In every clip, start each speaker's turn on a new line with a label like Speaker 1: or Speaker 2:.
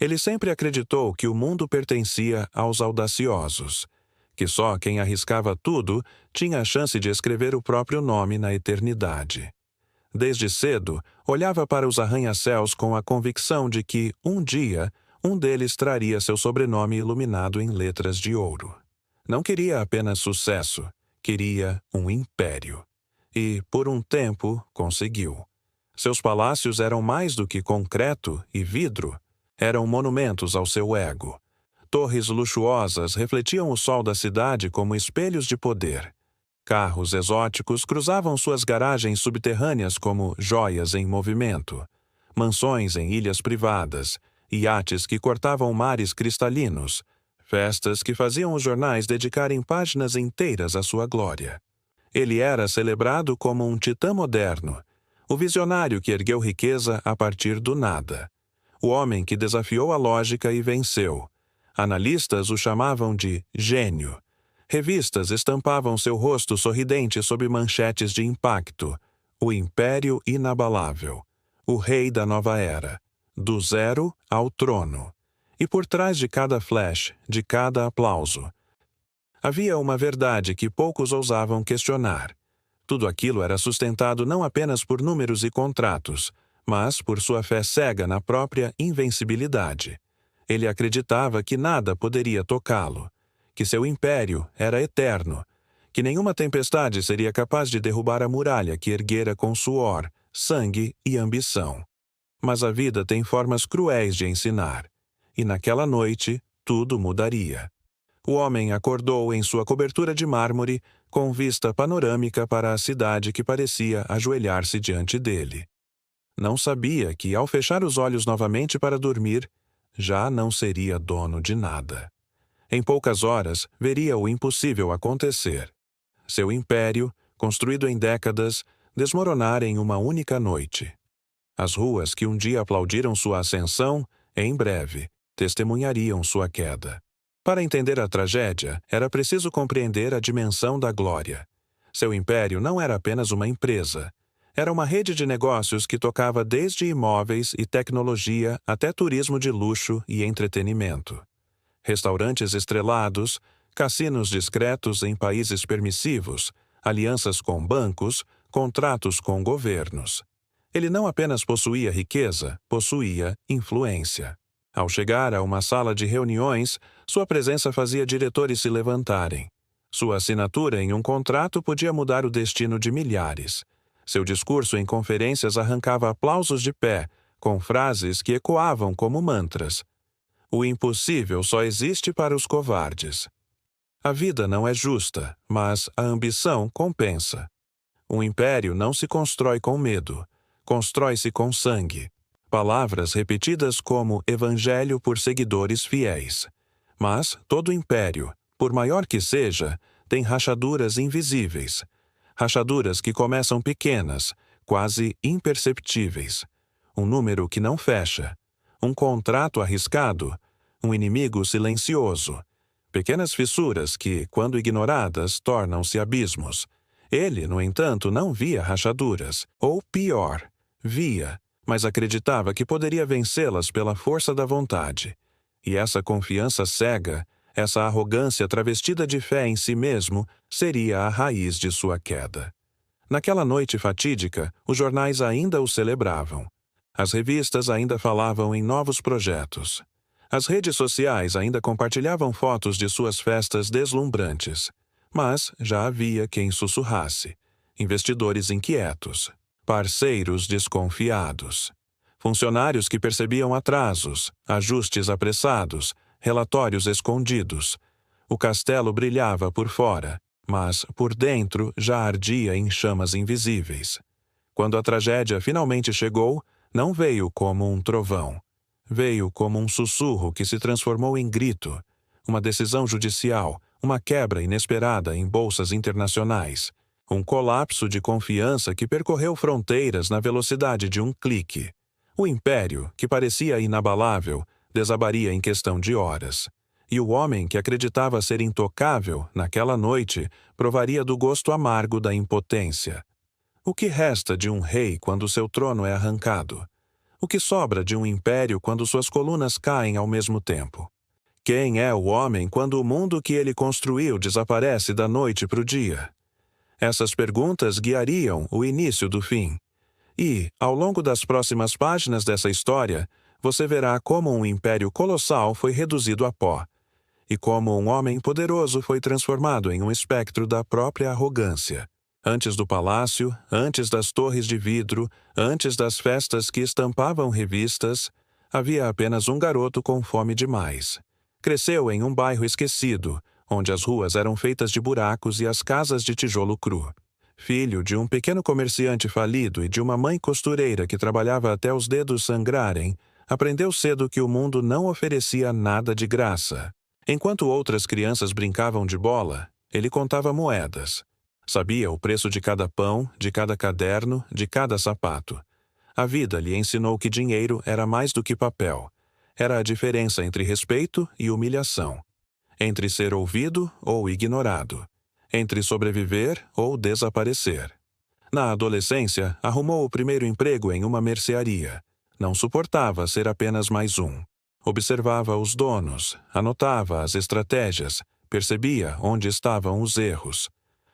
Speaker 1: Ele sempre acreditou que o mundo pertencia aos audaciosos, que só quem arriscava tudo tinha a chance de escrever o próprio nome na eternidade. Desde cedo, olhava para os arranha-céus com a convicção de que, um dia, um deles traria seu sobrenome iluminado em letras de ouro. Não queria apenas sucesso, queria um império. E, por um tempo, conseguiu. Seus palácios eram mais do que concreto e vidro, eram monumentos ao seu ego. Torres luxuosas refletiam o sol da cidade como espelhos de poder. Carros exóticos cruzavam suas garagens subterrâneas como joias em movimento. Mansões em ilhas privadas, iates que cortavam mares cristalinos, festas que faziam os jornais dedicarem páginas inteiras à sua glória. Ele era celebrado como um titã moderno, o visionário que ergueu riqueza a partir do nada, o homem que desafiou a lógica e venceu. Analistas o chamavam de gênio. Revistas estampavam seu rosto sorridente sob manchetes de impacto. O império inabalável. O rei da nova era. Do zero ao trono. E por trás de cada flash, de cada aplauso, havia uma verdade que poucos ousavam questionar. Tudo aquilo era sustentado não apenas por números e contratos, mas por sua fé cega na própria invencibilidade. Ele acreditava que nada poderia tocá-lo, que seu império era eterno, que nenhuma tempestade seria capaz de derrubar a muralha que erguera com suor, sangue e ambição. Mas a vida tem formas cruéis de ensinar, e naquela noite tudo mudaria. O homem acordou em sua cobertura de mármore, com vista panorâmica para a cidade que parecia ajoelhar-se diante dele. Não sabia que, ao fechar os olhos novamente para dormir, já não seria dono de nada. Em poucas horas, veria o impossível acontecer. Seu império, construído em décadas, desmoronar em uma única noite. As ruas que um dia aplaudiram sua ascensão, em breve, testemunhariam sua queda. Para entender a tragédia, era preciso compreender a dimensão da glória. Seu império não era apenas uma empresa. Era uma rede de negócios que tocava desde imóveis e tecnologia até turismo de luxo e entretenimento. Restaurantes estrelados, cassinos discretos em países permissivos, alianças com bancos, contratos com governos. Ele não apenas possuía riqueza, possuía influência. Ao chegar a uma sala de reuniões, sua presença fazia diretores se levantarem. Sua assinatura em um contrato podia mudar o destino de milhares. Seu discurso em conferências arrancava aplausos de pé, com frases que ecoavam como mantras. O impossível só existe para os covardes. A vida não é justa, mas a ambição compensa. Um império não se constrói com medo, constrói-se com sangue. Palavras repetidas como evangelho por seguidores fiéis. Mas todo império, por maior que seja, tem rachaduras invisíveis. Rachaduras que começam pequenas, quase imperceptíveis. Um número que não fecha. Um contrato arriscado. Um inimigo silencioso. Pequenas fissuras que, quando ignoradas, tornam-se abismos. Ele, no entanto, não via rachaduras. Ou pior, via, mas acreditava que poderia vencê-las pela força da vontade. E essa confiança cega, essa arrogância travestida de fé em si mesmo, seria a raiz de sua queda. Naquela noite fatídica, os jornais ainda o celebravam. As revistas ainda falavam em novos projetos. As redes sociais ainda compartilhavam fotos de suas festas deslumbrantes. Mas já havia quem sussurrasse. Investidores inquietos. Parceiros desconfiados. Funcionários que percebiam atrasos, ajustes apressados, relatórios escondidos. O castelo brilhava por fora, mas por dentro já ardia em chamas invisíveis. Quando a tragédia finalmente chegou, não veio como um trovão. Veio como um sussurro que se transformou em grito. Uma decisão judicial, uma quebra inesperada em bolsas internacionais. Um colapso de confiança que percorreu fronteiras na velocidade de um clique. O império, que parecia inabalável, desabaria em questão de horas. E o homem que acreditava ser intocável, naquela noite, provaria do gosto amargo da impotência. O que resta de um rei quando seu trono é arrancado? O que sobra de um império quando suas colunas caem ao mesmo tempo? Quem é o homem quando o mundo que ele construiu desaparece da noite para o dia? Essas perguntas guiariam o início do fim. E, ao longo das próximas páginas dessa história, você verá como um império colossal foi reduzido a pó, e como um homem poderoso foi transformado em um espectro da própria arrogância. Antes do palácio, antes das torres de vidro, antes das festas que estampavam revistas, havia apenas um garoto com fome demais. Cresceu em um bairro esquecido, onde as ruas eram feitas de buracos e as casas de tijolo cru. Filho de um pequeno comerciante falido e de uma mãe costureira que trabalhava até os dedos sangrarem, aprendeu cedo que o mundo não oferecia nada de graça. Enquanto outras crianças brincavam de bola, ele contava moedas. Sabia o preço de cada pão, de cada caderno, de cada sapato. A vida lhe ensinou que dinheiro era mais do que papel. Era a diferença entre respeito e humilhação. Entre ser ouvido ou ignorado. Entre sobreviver ou desaparecer. Na adolescência, arrumou o primeiro emprego em uma mercearia. Não suportava ser apenas mais um. Observava os donos, anotava as estratégias, percebia onde estavam os erros.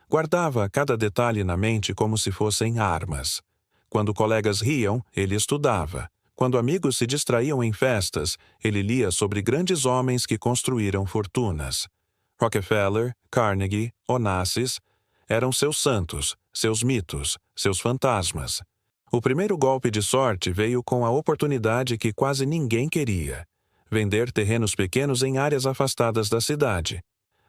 Speaker 1: Guardava cada detalhe na mente como se fossem armas. Quando colegas riam, ele estudava. Quando amigos se distraíam em festas, ele lia sobre grandes homens que construíram fortunas. Rockefeller, Carnegie, Onassis eram seus santos, seus mitos, seus fantasmas. O primeiro golpe de sorte veio com a oportunidade que quase ninguém queria: vender terrenos pequenos em áreas afastadas da cidade.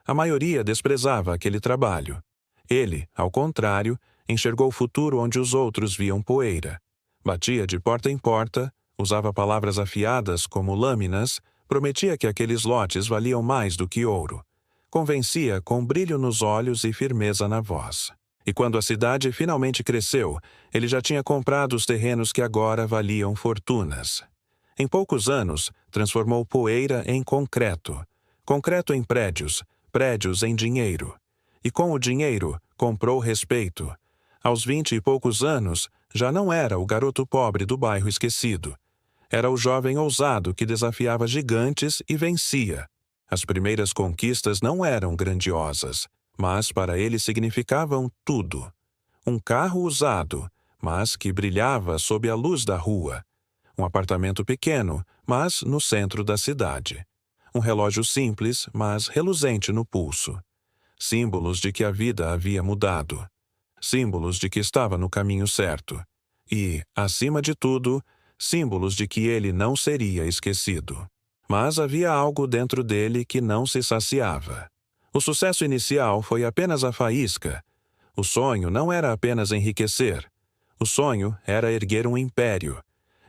Speaker 1: A maioria desprezava aquele trabalho. Ele, ao contrário, enxergou o futuro onde os outros viam poeira. Batia de porta em porta, usava palavras afiadas como lâminas, prometia que aqueles lotes valiam mais do que ouro. Convencia com brilho nos olhos e firmeza na voz. E quando a cidade finalmente cresceu, ele já tinha comprado os terrenos que agora valiam fortunas. Em poucos anos, transformou poeira em concreto. Concreto em prédios, prédios em dinheiro. E com o dinheiro, comprou respeito. Aos 20 e poucos anos, já não era o garoto pobre do bairro esquecido. Era o jovem ousado que desafiava gigantes e vencia. As primeiras conquistas não eram grandiosas, mas para ele significavam tudo. Um carro usado, mas que brilhava sob a luz da rua. Um apartamento pequeno, mas no centro da cidade. Um relógio simples, mas reluzente no pulso. Símbolos de que a vida havia mudado. Símbolos de que estava no caminho certo. E, acima de tudo, símbolos de que ele não seria esquecido. Mas havia algo dentro dele que não se saciava. O sucesso inicial foi apenas a faísca. O sonho não era apenas enriquecer. O sonho era erguer um império.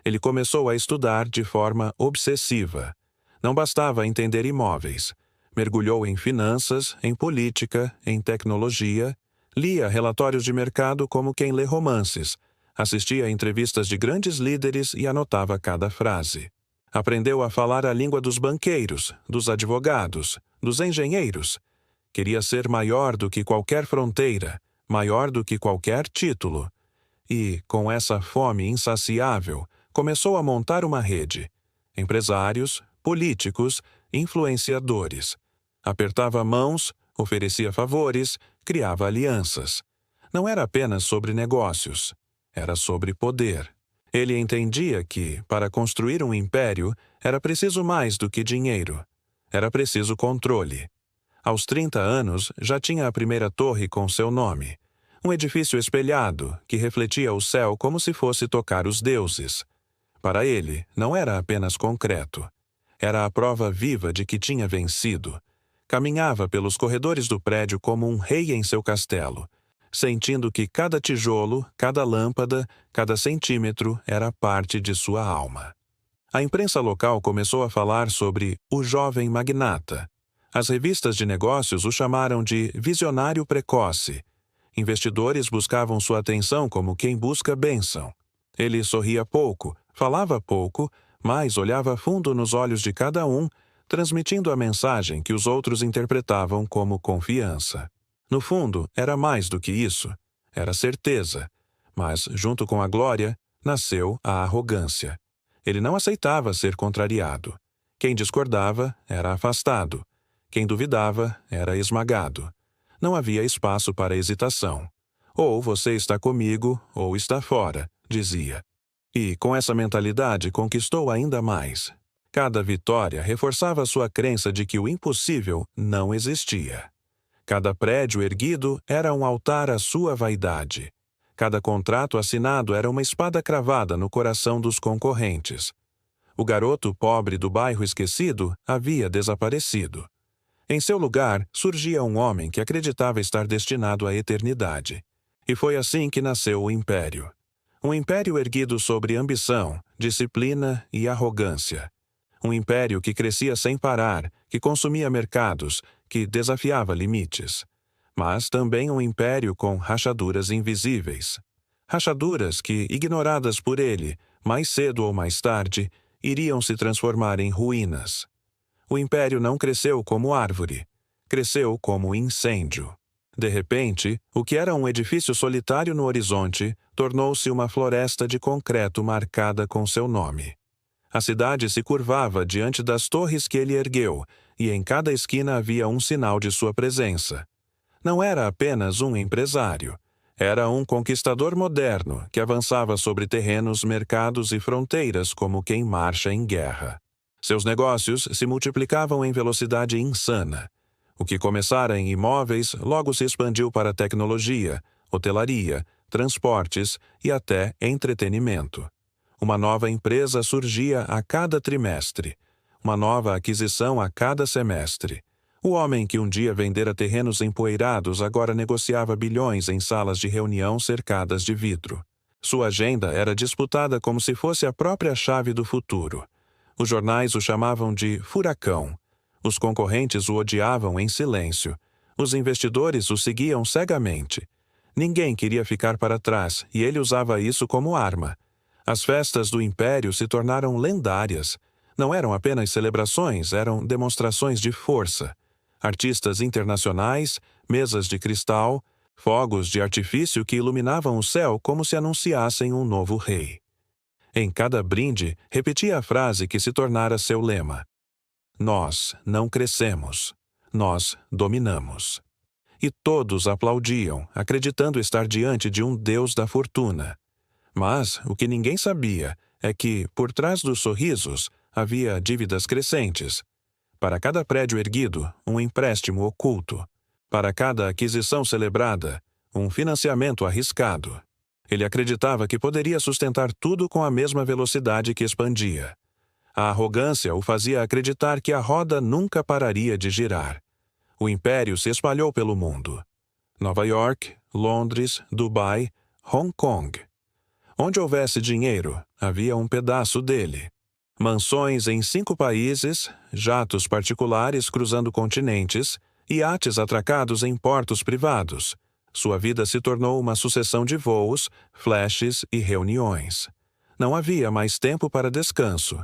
Speaker 1: Ele começou a estudar de forma obsessiva. Não bastava entender imóveis. Mergulhou em finanças, em política, em tecnologia, lia relatórios de mercado como quem lê romances, assistia a entrevistas de grandes líderes e anotava cada frase. Aprendeu a falar a língua dos banqueiros, dos advogados, dos engenheiros. Queria ser maior do que qualquer fronteira, maior do que qualquer título. E, com essa fome insaciável, começou a montar uma rede. Empresários, políticos, influenciadores. Apertava mãos, oferecia favores, criava alianças. Não era apenas sobre negócios, era sobre poder. Ele entendia que, para construir um império, era preciso mais do que dinheiro. Era preciso controle. Aos 30 anos, já tinha a primeira torre com seu nome. Um edifício espelhado, que refletia o céu como se fosse tocar os deuses. Para ele, não era apenas concreto. Era a prova viva de que tinha vencido. Caminhava pelos corredores do prédio como um rei em seu castelo, sentindo que cada tijolo, cada lâmpada, cada centímetro era parte de sua alma. A imprensa local começou a falar sobre o jovem magnata. As revistas de negócios o chamaram de visionário precoce. Investidores buscavam sua atenção como quem busca bênção. Ele sorria pouco, falava pouco, mas olhava fundo nos olhos de cada um, transmitindo a mensagem que os outros interpretavam como confiança. No fundo, era mais do que isso. Era certeza. Mas, junto com a glória, nasceu a arrogância. Ele não aceitava ser contrariado. Quem discordava era afastado. Quem duvidava era esmagado. Não havia espaço para hesitação. Ou você está comigo, ou está fora, dizia. E, com essa mentalidade, conquistou ainda mais. Cada vitória reforçava sua crença de que o impossível não existia. Cada prédio erguido era um altar à sua vaidade. Cada contrato assinado era uma espada cravada no coração dos concorrentes. O garoto pobre do bairro esquecido havia desaparecido. Em seu lugar, surgia um homem que acreditava estar destinado à eternidade. E foi assim que nasceu o Império. Um império erguido sobre ambição, disciplina e arrogância. Um império que crescia sem parar, que consumia mercados, que desafiava limites. Mas também um império com rachaduras invisíveis. Rachaduras que, ignoradas por ele, mais cedo ou mais tarde, iriam se transformar em ruínas. O império não cresceu como árvore, cresceu como incêndio. De repente, o que era um edifício solitário no horizonte tornou-se uma floresta de concreto marcada com seu nome. A cidade se curvava diante das torres que ele ergueu, e em cada esquina havia um sinal de sua presença. Não era apenas um empresário. Era um conquistador moderno que avançava sobre terrenos, mercados e fronteiras como quem marcha em guerra. Seus negócios se multiplicavam em velocidade insana. O que começara em imóveis logo se expandiu para tecnologia, hotelaria, transportes e até entretenimento. Uma nova empresa surgia a cada trimestre, uma nova aquisição a cada semestre. O homem que um dia vendera terrenos empoeirados agora negociava bilhões em salas de reunião cercadas de vidro. Sua agenda era disputada como se fosse a própria chave do futuro. Os jornais o chamavam de furacão. Os concorrentes o odiavam em silêncio. Os investidores o seguiam cegamente. Ninguém queria ficar para trás, e ele usava isso como arma. As festas do Império se tornaram lendárias. Não eram apenas celebrações, eram demonstrações de força. Artistas internacionais, mesas de cristal, fogos de artifício que iluminavam o céu como se anunciassem um novo rei. Em cada brinde, repetia a frase que se tornara seu lema: "Nós não crescemos, nós dominamos." E todos aplaudiam, acreditando estar diante de um deus da fortuna. Mas o que ninguém sabia é que, por trás dos sorrisos, havia dívidas crescentes. Para cada prédio erguido, um empréstimo oculto. Para cada aquisição celebrada, um financiamento arriscado. Ele acreditava que poderia sustentar tudo com a mesma velocidade que expandia. A arrogância o fazia acreditar que a roda nunca pararia de girar. O império se espalhou pelo mundo. Nova York, Londres, Dubai, Hong Kong. Onde houvesse dinheiro, havia um pedaço dele. Mansões em 5 países, jatos particulares cruzando continentes, iates atracados em portos privados. Sua vida se tornou uma sucessão de voos, flashes e reuniões. Não havia mais tempo para descanso.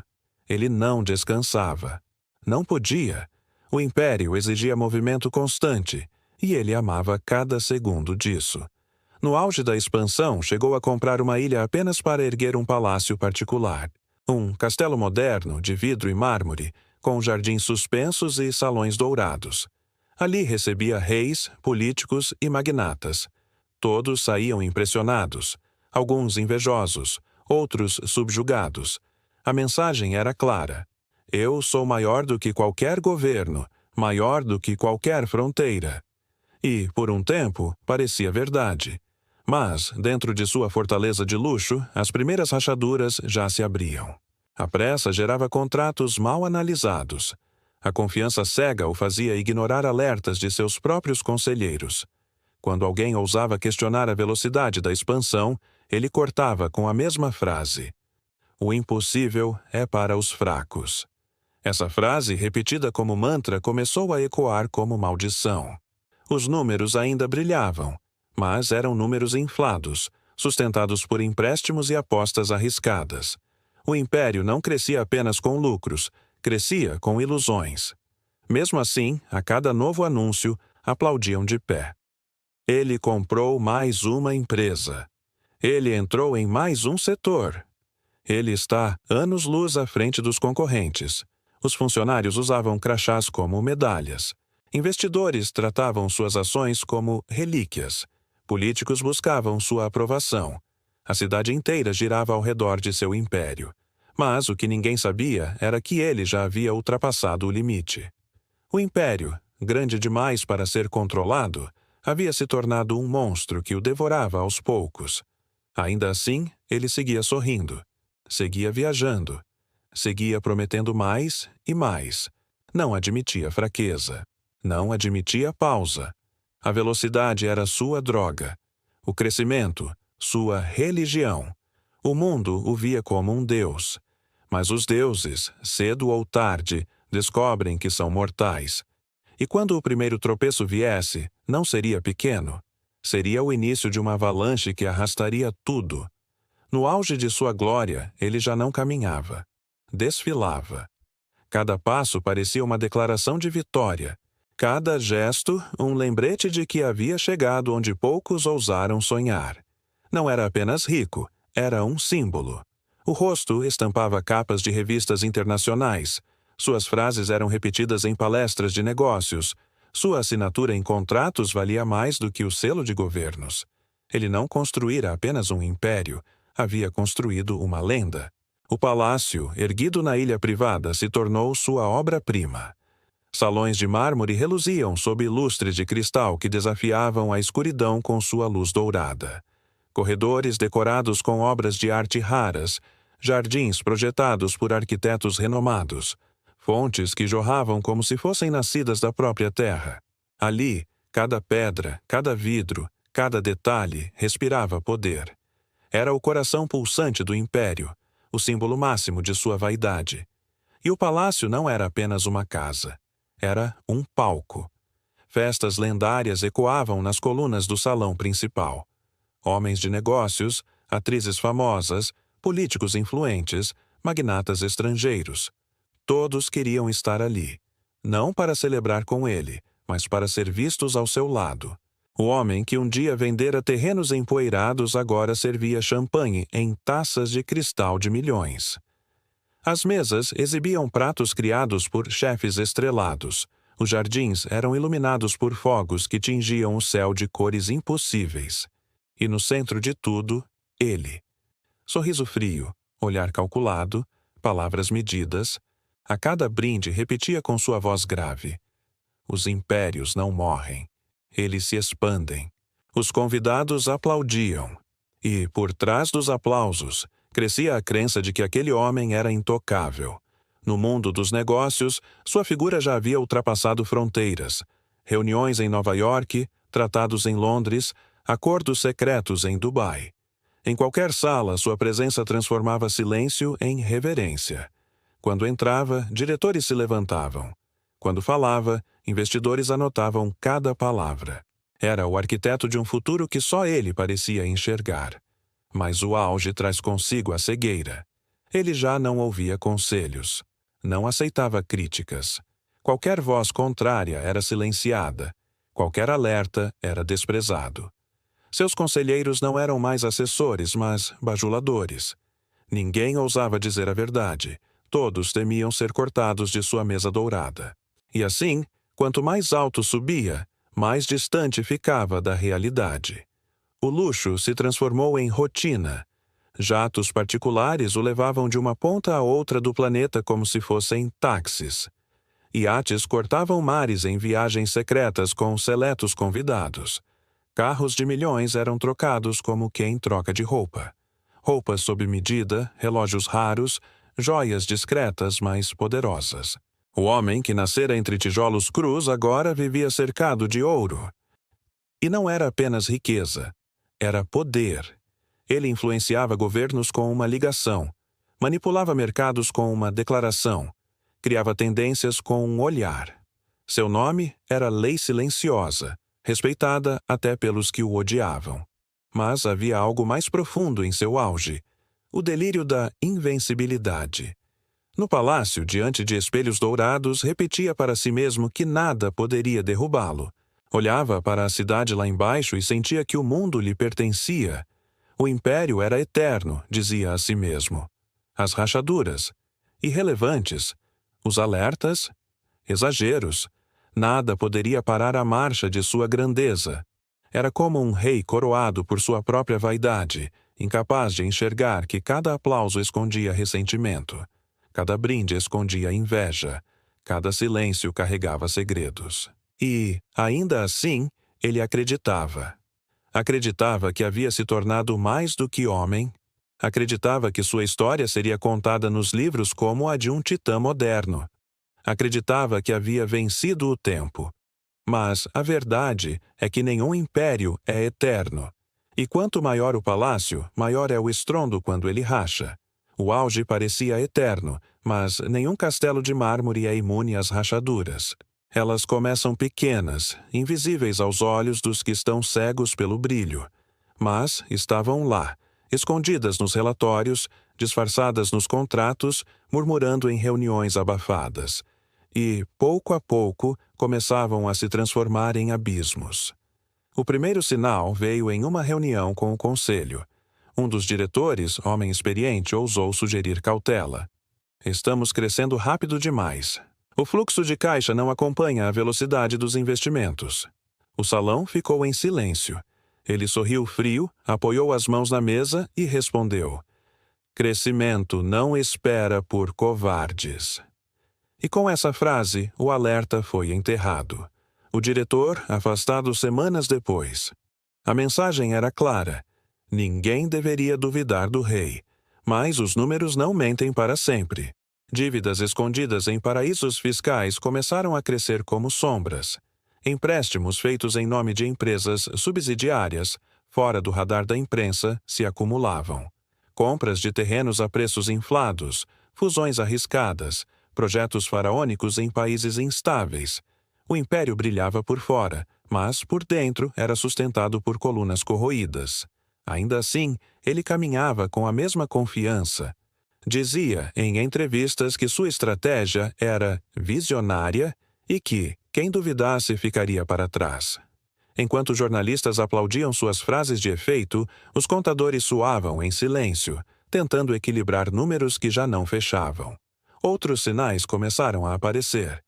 Speaker 1: Ele não descansava. Não podia. O império exigia movimento constante, e ele amava cada segundo disso. No auge da expansão, chegou a comprar uma ilha apenas para erguer um palácio particular. Um castelo moderno, de vidro e mármore, com jardins suspensos e salões dourados. Ali recebia reis, políticos e magnatas. Todos saíam impressionados, alguns invejosos, outros subjugados. A mensagem era clara: eu sou maior do que qualquer governo, maior do que qualquer fronteira. E, por um tempo, parecia verdade. Mas, dentro de sua fortaleza de luxo, as primeiras rachaduras já se abriam. A pressa gerava contratos mal analisados. A confiança cega o fazia ignorar alertas de seus próprios conselheiros. Quando alguém ousava questionar a velocidade da expansão, ele cortava com a mesma frase: "O impossível é para os fracos." Essa frase, repetida como mantra, começou a ecoar como maldição. Os números ainda brilhavam, mas eram números inflados, sustentados por empréstimos e apostas arriscadas. O império não crescia apenas com lucros, crescia com ilusões. Mesmo assim, a cada novo anúncio, aplaudiam de pé. Ele comprou mais uma empresa. Ele entrou em mais um setor. Ele está anos-luz à frente dos concorrentes. Os funcionários usavam crachás como medalhas. Investidores tratavam suas ações como relíquias. Políticos buscavam sua aprovação. A cidade inteira girava ao redor de seu império. Mas o que ninguém sabia era que ele já havia ultrapassado o limite. O império, grande demais para ser controlado, havia se tornado um monstro que o devorava aos poucos. Ainda assim, ele seguia sorrindo. Seguia viajando. Seguia prometendo mais e mais. Não admitia fraqueza. Não admitia pausa. A velocidade era sua droga. O crescimento, sua religião. O mundo o via como um deus. Mas os deuses, cedo ou tarde, descobrem que são mortais. E quando o primeiro tropeço viesse, não seria pequeno. Seria o início de uma avalanche que arrastaria tudo. No auge de sua glória, ele já não caminhava. Desfilava. Cada passo parecia uma declaração de vitória. Cada gesto, um lembrete de que havia chegado onde poucos ousaram sonhar. Não era apenas rico, era um símbolo. O rosto estampava capas de revistas internacionais. Suas frases eram repetidas em palestras de negócios. Sua assinatura em contratos valia mais do que o selo de governos. Ele não construíra apenas um império, havia construído uma lenda. O palácio, erguido na ilha privada, se tornou sua obra-prima. Salões de mármore reluziam sob lustres de cristal que desafiavam a escuridão com sua luz dourada. Corredores decorados com obras de arte raras, jardins projetados por arquitetos renomados, fontes que jorravam como se fossem nascidas da própria terra. Ali, cada pedra, cada vidro, cada detalhe respirava poder. Era o coração pulsante do império, o símbolo máximo de sua vaidade. E o palácio não era apenas uma casa. Era um palco. Festas lendárias ecoavam nas colunas do salão principal. Homens de negócios, atrizes famosas, políticos influentes, magnatas estrangeiros. Todos queriam estar ali. Não para celebrar com ele, mas para ser vistos ao seu lado. O homem que um dia vendera terrenos empoeirados agora servia champanhe em taças de cristal de milhões. As mesas exibiam pratos criados por chefes estrelados. Os jardins eram iluminados por fogos que tingiam o céu de cores impossíveis. E no centro de tudo, ele. Sorriso frio, olhar calculado, palavras medidas. A cada brinde repetia com sua voz grave: os impérios não morrem. Eles se expandem. Os convidados aplaudiam. E, por trás dos aplausos, crescia a crença de que aquele homem era intocável. No mundo dos negócios, sua figura já havia ultrapassado fronteiras. Reuniões em Nova York, tratados em Londres, acordos secretos em Dubai. Em qualquer sala, sua presença transformava silêncio em reverência. Quando entrava, diretores se levantavam. Quando falava, investidores anotavam cada palavra. Era o arquiteto de um futuro que só ele parecia enxergar. Mas o auge traz consigo a cegueira. Ele já não ouvia conselhos. Não aceitava críticas. Qualquer voz contrária era silenciada. Qualquer alerta era desprezado. Seus conselheiros não eram mais assessores, mas bajuladores. Ninguém ousava dizer a verdade. Todos temiam ser cortados de sua mesa dourada. E assim, quanto mais alto subia, mais distante ficava da realidade. O luxo se transformou em rotina. Jatos particulares o levavam de uma ponta a outra do planeta como se fossem táxis. Iates cortavam mares em viagens secretas com seletos convidados. Carros de milhões eram trocados como quem troca de roupa. Roupas sob medida, relógios raros, joias discretas, mas poderosas. O homem que nascera entre tijolos crus agora vivia cercado de ouro. E não era apenas riqueza, era poder. Ele influenciava governos com uma ligação, manipulava mercados com uma declaração, criava tendências com um olhar. Seu nome era Lei Silenciosa, respeitada até pelos que o odiavam. Mas havia algo mais profundo em seu auge, o delírio da invencibilidade. No palácio, diante de espelhos dourados, repetia para si mesmo que nada poderia derrubá-lo. Olhava para a cidade lá embaixo e sentia que o mundo lhe pertencia. O império era eterno, dizia a si mesmo. as rachaduras, irrelevantes, os alertas, exageros. Nada poderia parar a marcha de sua grandeza. Era como um rei coroado por sua própria vaidade, incapaz de enxergar que cada aplauso escondia ressentimento, cada brinde escondia inveja, cada silêncio carregava segredos. E, ainda assim, ele acreditava. Acreditava que havia se tornado mais do que homem. Acreditava que sua história seria contada nos livros como a de um titã moderno. Acreditava que havia vencido o tempo. Mas a verdade é que nenhum império é eterno. E quanto maior o palácio, maior é o estrondo quando ele racha. O auge parecia eterno, mas nenhum castelo de mármore é imune às rachaduras. Elas começam pequenas, invisíveis aos olhos dos que estão cegos pelo brilho. Mas estavam lá, escondidas nos relatórios, disfarçadas nos contratos, murmurando em reuniões abafadas. E, pouco a pouco, começavam a se transformar em abismos. O primeiro sinal veio em uma reunião com o conselho. Um dos diretores, homem experiente, ousou sugerir cautela. Estamos crescendo rápido demais. O fluxo de caixa não acompanha a velocidade dos investimentos. O salão ficou em silêncio. Ele sorriu frio, apoiou as mãos na mesa e respondeu: "Crescimento não espera por covardes." E com essa frase, o alerta foi enterrado. O diretor, afastado semanas depois. A mensagem era clara. Ninguém deveria duvidar do rei. Mas os números não mentem para sempre. Dívidas escondidas em paraísos fiscais começaram a crescer como sombras. Empréstimos feitos em nome de empresas subsidiárias, fora do radar da imprensa, se acumulavam. Compras de terrenos a preços inflados, fusões arriscadas, projetos faraônicos em países instáveis. O império brilhava por fora, mas por dentro era sustentado por colunas corroídas. Ainda assim, ele caminhava com a mesma confiança. Dizia em entrevistas que sua estratégia era visionária e que, quem duvidasse, ficaria para trás. Enquanto jornalistas aplaudiam suas frases de efeito, os contadores suavam em silêncio, tentando equilibrar números que já não fechavam. Outros sinais começaram a aparecer.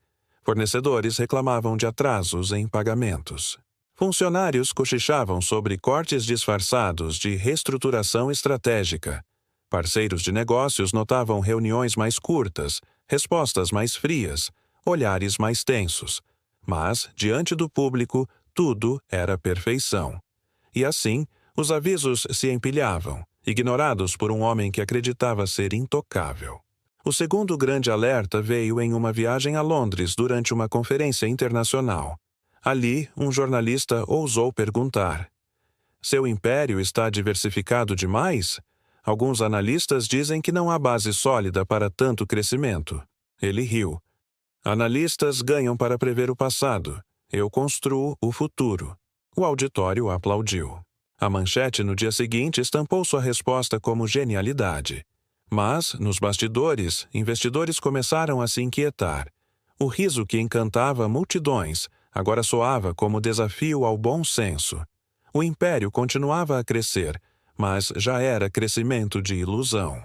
Speaker 1: Fornecedores reclamavam de atrasos em pagamentos. Funcionários cochichavam sobre cortes disfarçados de reestruturação estratégica. Parceiros de negócios notavam reuniões mais curtas, respostas mais frias, olhares mais tensos. Mas, diante do público, tudo era perfeição. E assim, os avisos se empilhavam, ignorados por um homem que acreditava ser intocável. O segundo grande alerta veio em uma viagem a Londres durante uma conferência internacional. Ali, um jornalista ousou perguntar: "Seu império está diversificado demais? Alguns analistas dizem que não há base sólida para tanto crescimento." Ele riu. "Analistas ganham para prever o passado. Eu construo o futuro." O auditório aplaudiu. A manchete no dia seguinte estampou sua resposta como genialidade. Mas, nos bastidores, investidores começaram a se inquietar. O riso que encantava multidões agora soava como desafio ao bom senso. O império continuava a crescer, mas já era crescimento de ilusão.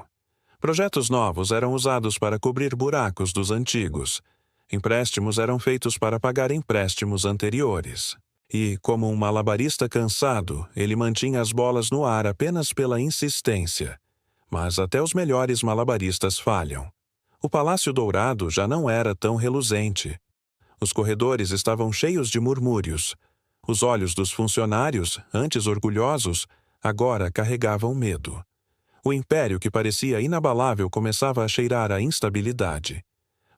Speaker 1: Projetos novos eram usados para cobrir buracos dos antigos. Empréstimos eram feitos para pagar empréstimos anteriores. E, como um malabarista cansado, ele mantinha as bolas no ar apenas pela insistência. Mas até os melhores malabaristas falham. O Palácio Dourado já não era tão reluzente. Os corredores estavam cheios de murmúrios. Os olhos dos funcionários, antes orgulhosos, agora carregavam medo. O império que parecia inabalável começava a cheirar a instabilidade.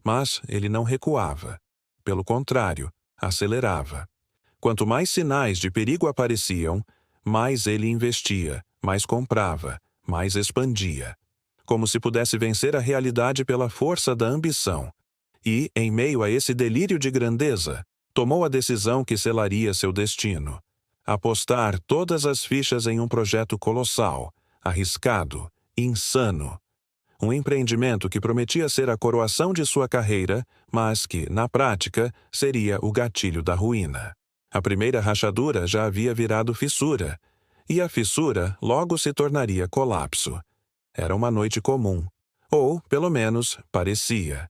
Speaker 1: Mas ele não recuava. Pelo contrário, acelerava. Quanto mais sinais de perigo apareciam, mais ele investia, mais comprava, mais expandia. Como se pudesse vencer a realidade pela força da ambição. E, em meio a esse delírio de grandeza, tomou a decisão que selaria seu destino. Apostar todas as fichas em um projeto colossal, arriscado, insano. Um empreendimento que prometia ser a coroação de sua carreira, mas que, na prática, seria o gatilho da ruína. A primeira rachadura já havia virado fissura, e a fissura logo se tornaria colapso. Era uma noite comum, Ou, pelo menos, parecia.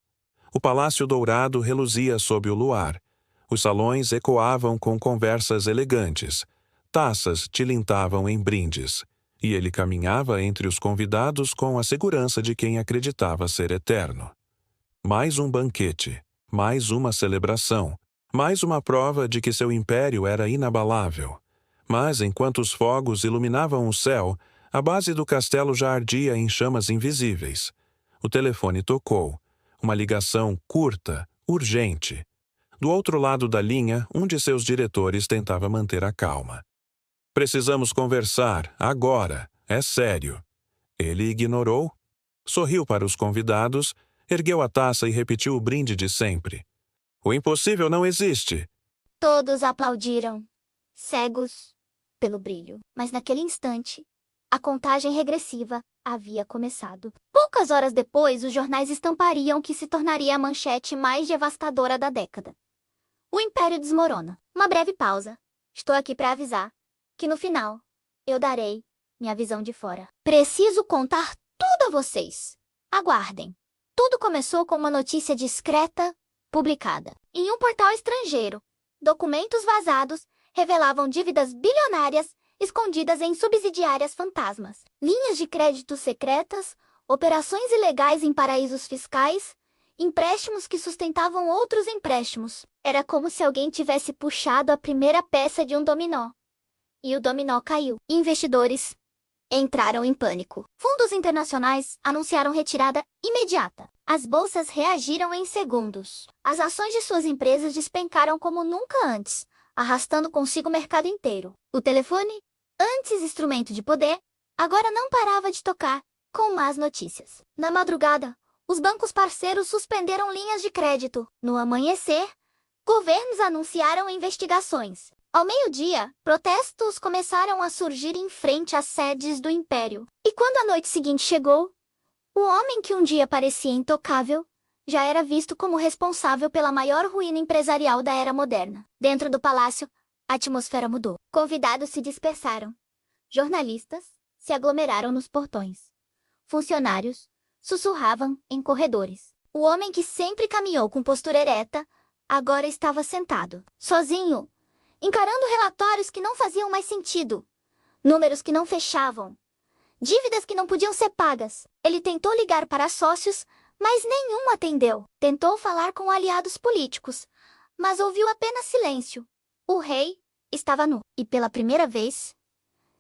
Speaker 1: O Palácio Dourado reluzia sob o luar. Os salões ecoavam com conversas elegantes. Taças tilintavam em brindes. E ele caminhava entre os convidados com a segurança de quem acreditava ser eterno. Mais um banquete, mais uma celebração, mais uma prova de que seu império era inabalável. Mas, enquanto os fogos iluminavam o céu, a base do castelo já ardia em chamas invisíveis. O telefone tocou. Uma ligação curta, urgente. Do outro lado da linha, um de seus diretores tentava manter a calma. Precisamos conversar, agora. É sério. Ele ignorou, sorriu para os convidados, ergueu a taça e repetiu o brinde de sempre. O impossível não existe.
Speaker 2: Todos aplaudiram, cegos pelo brilho. Mas naquele instante, a contagem regressiva havia começado. Poucas horas depois, os jornais estampariam o que se tornaria a manchete mais devastadora da década. O Império desmorona. Uma breve pausa. Estou aqui para avisar que no final, eu darei minha visão de fora. Preciso contar tudo a vocês. Aguardem. Tudo começou com uma notícia discreta, publicada em um portal estrangeiro. Documentos vazados revelavam dívidas bilionárias escondidas em subsidiárias fantasmas, linhas de crédito secretas, operações ilegais em paraísos fiscais, empréstimos que sustentavam outros empréstimos. Era como se alguém tivesse puxado a primeira peça de um dominó. E o dominó caiu. Investidores entraram em pânico. Fundos internacionais anunciaram retirada imediata. As bolsas reagiram em segundos. As ações de suas empresas despencaram como nunca antes, arrastando consigo o mercado inteiro. O telefone, antes instrumento de poder, agora não parava de tocar, com más notícias. Na madrugada, os bancos parceiros suspenderam linhas de crédito. No amanhecer, governos anunciaram investigações. Ao meio-dia, protestos começaram a surgir em frente às sedes do Império. E quando a noite seguinte chegou, o homem que um dia parecia intocável já era visto como responsável pela maior ruína empresarial da era moderna. Dentro do palácio, a atmosfera mudou. Convidados se dispersaram. Jornalistas se aglomeraram nos portões. Funcionários sussurravam em corredores. O homem que sempre caminhou com postura ereta, agora estava sentado, sozinho, encarando relatórios que não faziam mais sentido, números que não fechavam, dívidas que não podiam ser pagas. Ele tentou ligar para sócios, mas nenhum atendeu. Tentou falar com aliados políticos, mas ouviu apenas silêncio. O rei estava nu e, pela primeira vez,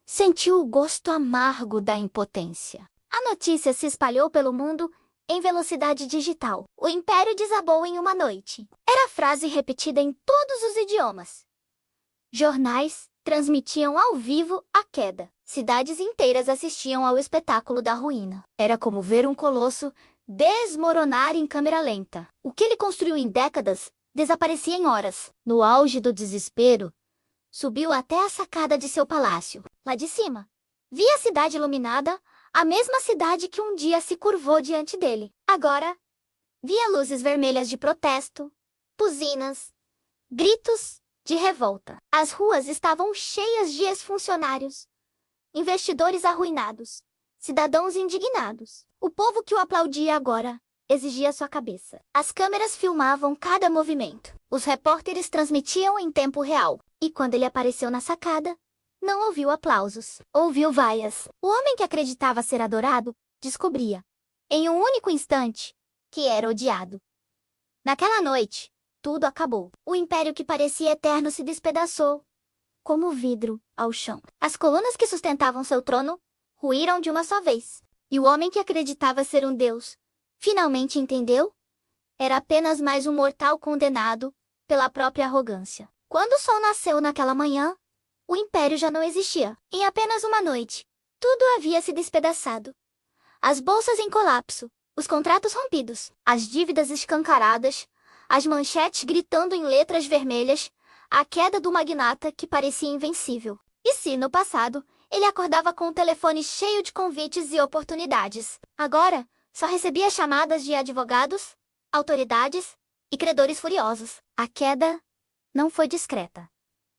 Speaker 2: sentiu o gosto amargo da impotência. A notícia se espalhou pelo mundo em velocidade digital. O império desabou em uma noite. Era a frase repetida em todos os idiomas. Jornais transmitiam ao vivo a queda. Cidades inteiras assistiam ao espetáculo da ruína. Era como ver um colosso desmoronar em câmera lenta. O que ele construiu em décadas desaparecia em horas. No auge do desespero, subiu até a sacada de seu palácio. Lá de cima, via a cidade iluminada, a mesma cidade que um dia se curvou diante dele. Agora, via luzes vermelhas de protesto, buzinas, gritos de revolta. As ruas estavam cheias de ex-funcionários, investidores arruinados, cidadãos indignados. O povo que o aplaudia agora exigia sua cabeça. As câmeras filmavam cada movimento. Os repórteres transmitiam em tempo real. E quando ele apareceu na sacada, não ouviu aplausos, ouviu vaias. O homem que acreditava ser adorado descobria, em um único instante, que era odiado. Naquela noite, tudo acabou. O império que parecia eterno se despedaçou, como vidro ao chão. As colunas que sustentavam seu trono ruíram de uma só vez. E o homem que acreditava ser um deus finalmente entendeu? Era apenas mais um mortal condenado pela própria arrogância. Quando o sol nasceu naquela manhã, o império já não existia. Em apenas uma noite, tudo havia se despedaçado. As bolsas em colapso, os contratos rompidos, as dívidas escancaradas, as manchetes gritando em letras vermelhas, a queda do magnata que parecia invencível. E se, no passado, ele acordava com o telefone cheio de convites e oportunidades, agora só recebia chamadas de advogados, autoridades e credores furiosos. A queda não foi discreta,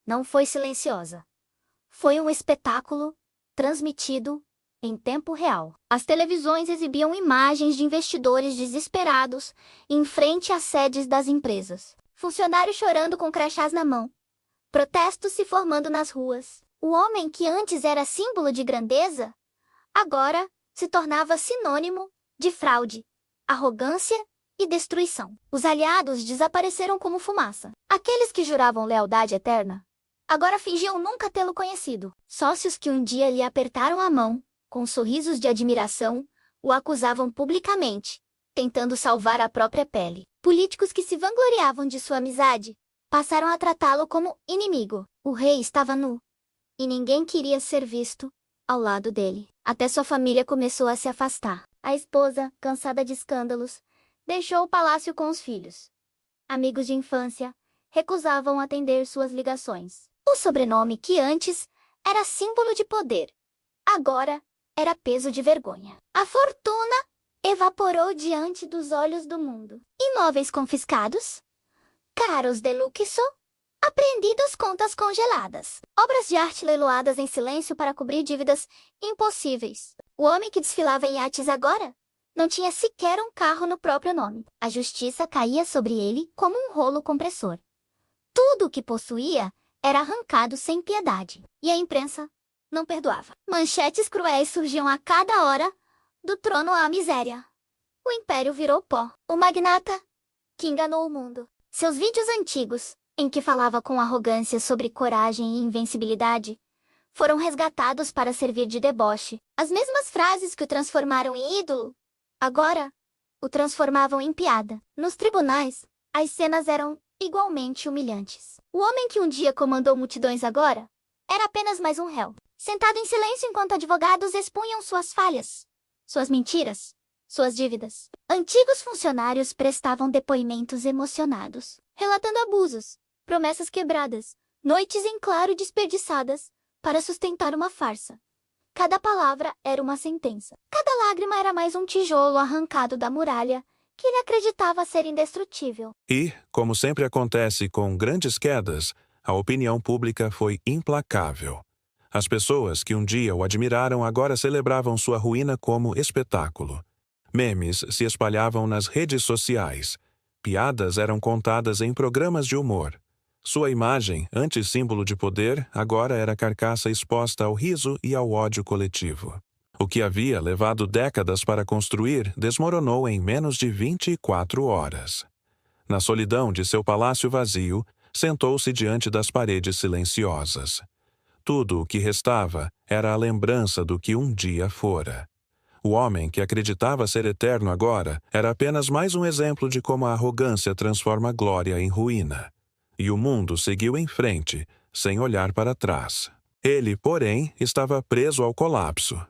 Speaker 2: não foi silenciosa. Foi um espetáculo transmitido em tempo real. As televisões exibiam imagens de investidores desesperados em frente às sedes das empresas. Funcionários chorando com crachás na mão. Protestos se formando nas ruas. O homem que antes era símbolo de grandeza, agora se tornava sinônimo de fraude, arrogância e destruição. Os aliados desapareceram como fumaça. Aqueles que juravam lealdade eterna, agora fingiam nunca tê-lo conhecido. Sócios que um dia lhe apertaram a mão, com sorrisos de admiração, o acusavam publicamente, tentando salvar a própria pele. Políticos que se vangloriavam de sua amizade, passaram a tratá-lo como inimigo. O rei estava nu, e ninguém queria ser visto ao lado dele. Até sua família começou a se afastar. A esposa, cansada de escândalos, deixou o palácio com os filhos. Amigos de infância recusavam atender suas ligações. O sobrenome que antes era símbolo de poder, agora era peso de vergonha. A fortuna evaporou diante dos olhos do mundo. Imóveis confiscados, caros de luxo, apreendidos, contas congeladas. Obras de arte leiloadas em silêncio para cobrir dívidas impossíveis. O homem que desfilava em iates agora não tinha sequer um carro no próprio nome. A justiça caía sobre ele como um rolo compressor. Tudo o que possuía era arrancado sem piedade. E a imprensa não perdoava. Manchetes cruéis surgiam a cada hora, do trono à miséria. O império virou pó. O magnata que enganou o mundo. Seus vídeos antigos, em que falava com arrogância sobre coragem e invencibilidade, foram resgatados para servir de deboche. As mesmas frases que o transformaram em ídolo, agora, o transformavam em piada. Nos tribunais, as cenas eram igualmente humilhantes. O homem que um dia comandou multidões agora era apenas mais um réu, sentado em silêncio enquanto advogados expunham suas falhas, suas mentiras, suas dívidas. Antigos funcionários prestavam depoimentos emocionados, relatando abusos, promessas quebradas, noites em claro desperdiçadas para sustentar uma farsa. Cada palavra era uma sentença. Cada lágrima era mais um tijolo arrancado da muralha que ele acreditava ser indestrutível.
Speaker 1: E, como sempre acontece com grandes quedas, a opinião pública foi implacável. As pessoas que um dia o admiraram agora celebravam sua ruína como espetáculo. Memes se espalhavam nas redes sociais. Piadas eram contadas em programas de humor. Sua imagem, antes símbolo de poder, agora era carcaça exposta ao riso e ao ódio coletivo. O que havia levado décadas para construir desmoronou em menos de 24 horas. Na solidão de seu palácio vazio, sentou-se diante das paredes silenciosas. Tudo o que restava era a lembrança do que um dia fora. O homem que acreditava ser eterno agora era apenas mais um exemplo de como a arrogância transforma a glória em ruína. E o mundo seguiu em frente, sem olhar para trás. Ele, porém, estava preso ao colapso.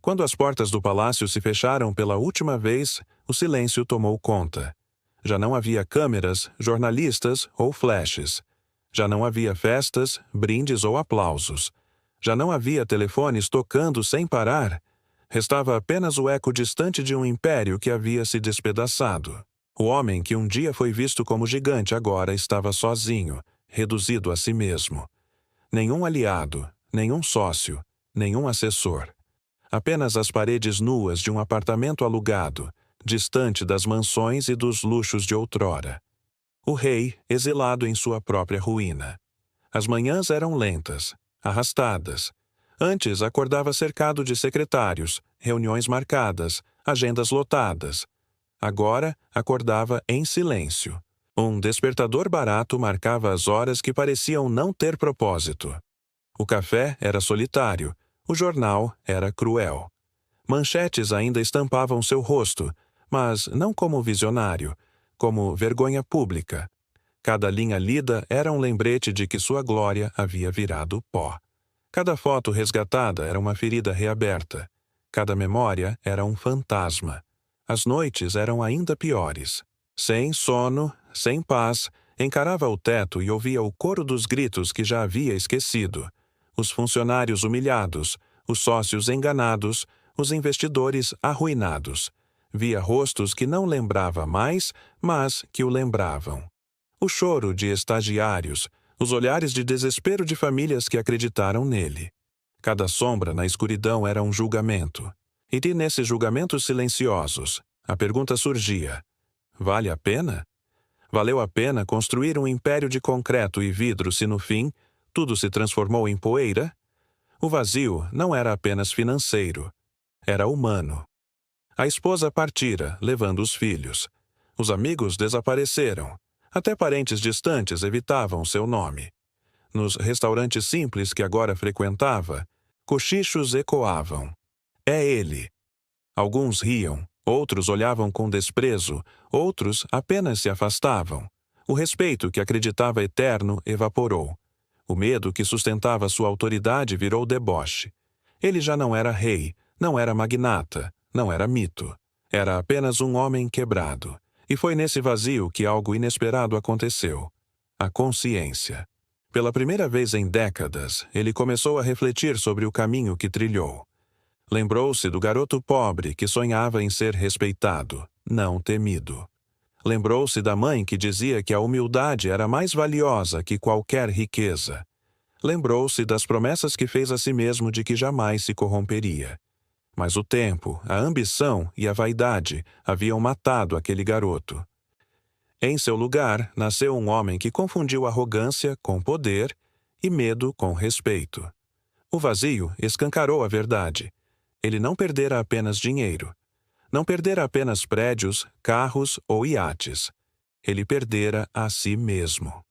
Speaker 1: Quando as portas do palácio se fecharam pela última vez, o silêncio tomou conta. Já não havia câmeras, jornalistas ou flashes. Já não havia festas, brindes ou aplausos. Já não havia telefones tocando sem parar. Restava apenas o eco distante de um império que havia se despedaçado. O homem que um dia foi visto como gigante agora estava sozinho, reduzido a si mesmo. Nenhum aliado, nenhum sócio, nenhum assessor. Apenas as paredes nuas de um apartamento alugado, distante das mansões e dos luxos de outrora. O rei, exilado em sua própria ruína. As manhãs eram lentas, arrastadas. Antes acordava cercado de secretários, reuniões marcadas, agendas lotadas. Agora acordava em silêncio. Um despertador barato marcava as horas que pareciam não ter propósito. O café era solitário, o jornal era cruel. Manchetes ainda estampavam seu rosto, mas não como visionário, como vergonha pública. Cada linha lida era um lembrete de que sua glória havia virado pó. Cada foto resgatada era uma ferida reaberta. Cada memória era um fantasma. As noites eram ainda piores. Sem sono, sem paz, encarava o teto e ouvia o coro dos gritos que já havia esquecido. Os funcionários humilhados, os sócios enganados, os investidores arruinados. Via rostos que não lembrava mais, mas que o lembravam. O choro de estagiários, os olhares de desespero de famílias que acreditaram nele. Cada sombra na escuridão era um julgamento. E nesses julgamentos silenciosos, a pergunta surgia: vale a pena? Valeu a pena construir um império de concreto e vidro se no fim tudo se transformou em poeira? O vazio não era apenas financeiro, era humano. A esposa partira, levando os filhos. Os amigos desapareceram. Até parentes distantes evitavam seu nome. Nos restaurantes simples que agora frequentava, cochichos ecoavam. É ele. Alguns riam, outros olhavam com desprezo, outros apenas se afastavam. O respeito que acreditava eterno evaporou. O medo que sustentava sua autoridade virou deboche. Ele já não era rei, não era magnata, não era mito. Era apenas um homem quebrado. E foi nesse vazio que algo inesperado aconteceu. A consciência. Pela primeira vez em décadas, ele começou a refletir sobre o caminho que trilhou. Lembrou-se do garoto pobre que sonhava em ser respeitado, não temido. Lembrou-se da mãe que dizia que a humildade era mais valiosa que qualquer riqueza. Lembrou-se das promessas que fez a si mesmo de que jamais se corromperia. Mas o tempo, a ambição e a vaidade haviam matado aquele garoto. Em seu lugar, nasceu um homem que confundiu arrogância com poder e medo com respeito. O vazio escancarou a verdade. Ele não perdera apenas dinheiro. Não perdera apenas prédios, carros ou iates. Ele perdera a si mesmo.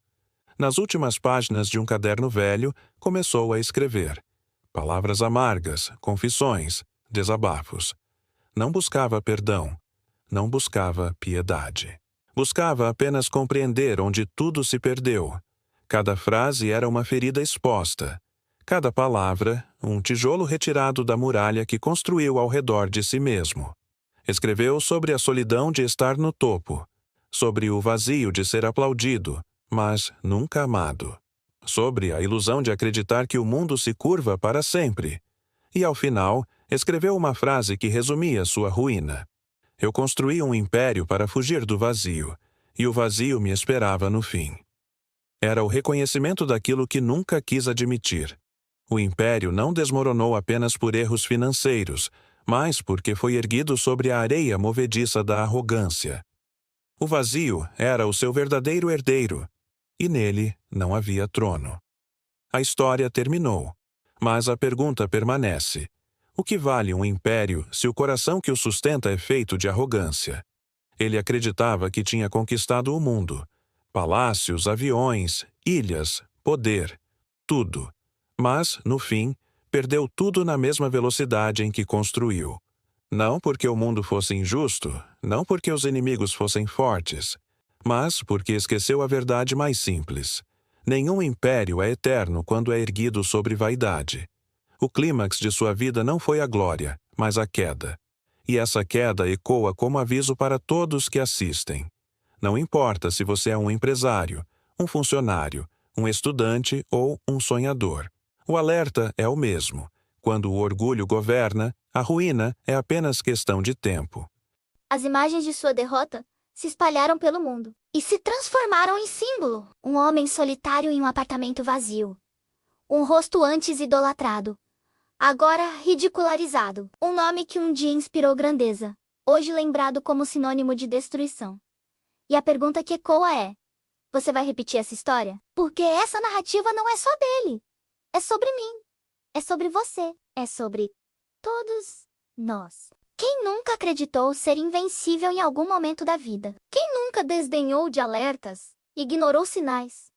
Speaker 1: Nas últimas páginas de um caderno velho, começou a escrever. Palavras amargas, confissões, desabafos. Não buscava perdão. Não buscava piedade. Buscava apenas compreender onde tudo se perdeu. Cada frase era uma ferida exposta. Cada palavra, um tijolo retirado da muralha que construiu ao redor de si mesmo. Escreveu sobre a solidão de estar no topo, sobre o vazio de ser aplaudido, mas nunca amado, sobre a ilusão de acreditar que o mundo se curva para sempre. E, ao final, escreveu uma frase que resumia sua ruína. Eu construí um império para fugir do vazio, e o vazio me esperava no fim. Era o reconhecimento daquilo que nunca quis admitir. O império não desmoronou apenas por erros financeiros, mas porque foi erguido sobre a areia movediça da arrogância. O vazio era o seu verdadeiro herdeiro, e nele não havia trono. A história terminou, mas a pergunta permanece. O que vale um império se o coração que o sustenta é feito de arrogância? Ele acreditava que tinha conquistado o mundo. Palácios, aviões, ilhas, poder, tudo. Mas, no fim, perdeu tudo na mesma velocidade em que construiu. Não porque o mundo fosse injusto, não porque os inimigos fossem fortes, mas porque esqueceu a verdade mais simples. Nenhum império é eterno quando é erguido sobre vaidade. O clímax de sua vida não foi a glória, mas a queda. E essa queda ecoa como aviso para todos que assistem. Não importa se você é um empresário, um funcionário, um estudante ou um sonhador. O alerta é o mesmo. Quando o orgulho governa, a ruína é apenas questão de tempo.
Speaker 2: As imagens de sua derrota se espalharam pelo mundo e se transformaram em símbolo. Um homem solitário em um apartamento vazio. Um rosto antes idolatrado, agora ridicularizado. Um nome que um dia inspirou grandeza, hoje lembrado como sinônimo de destruição. E a pergunta que ecoa é: você vai repetir essa história? Porque essa narrativa não é só dele. É sobre mim. É sobre você. É sobre todos nós. Quem nunca acreditou ser invencível em algum momento da vida? Quem nunca desdenhou de alertas, ignorou sinais?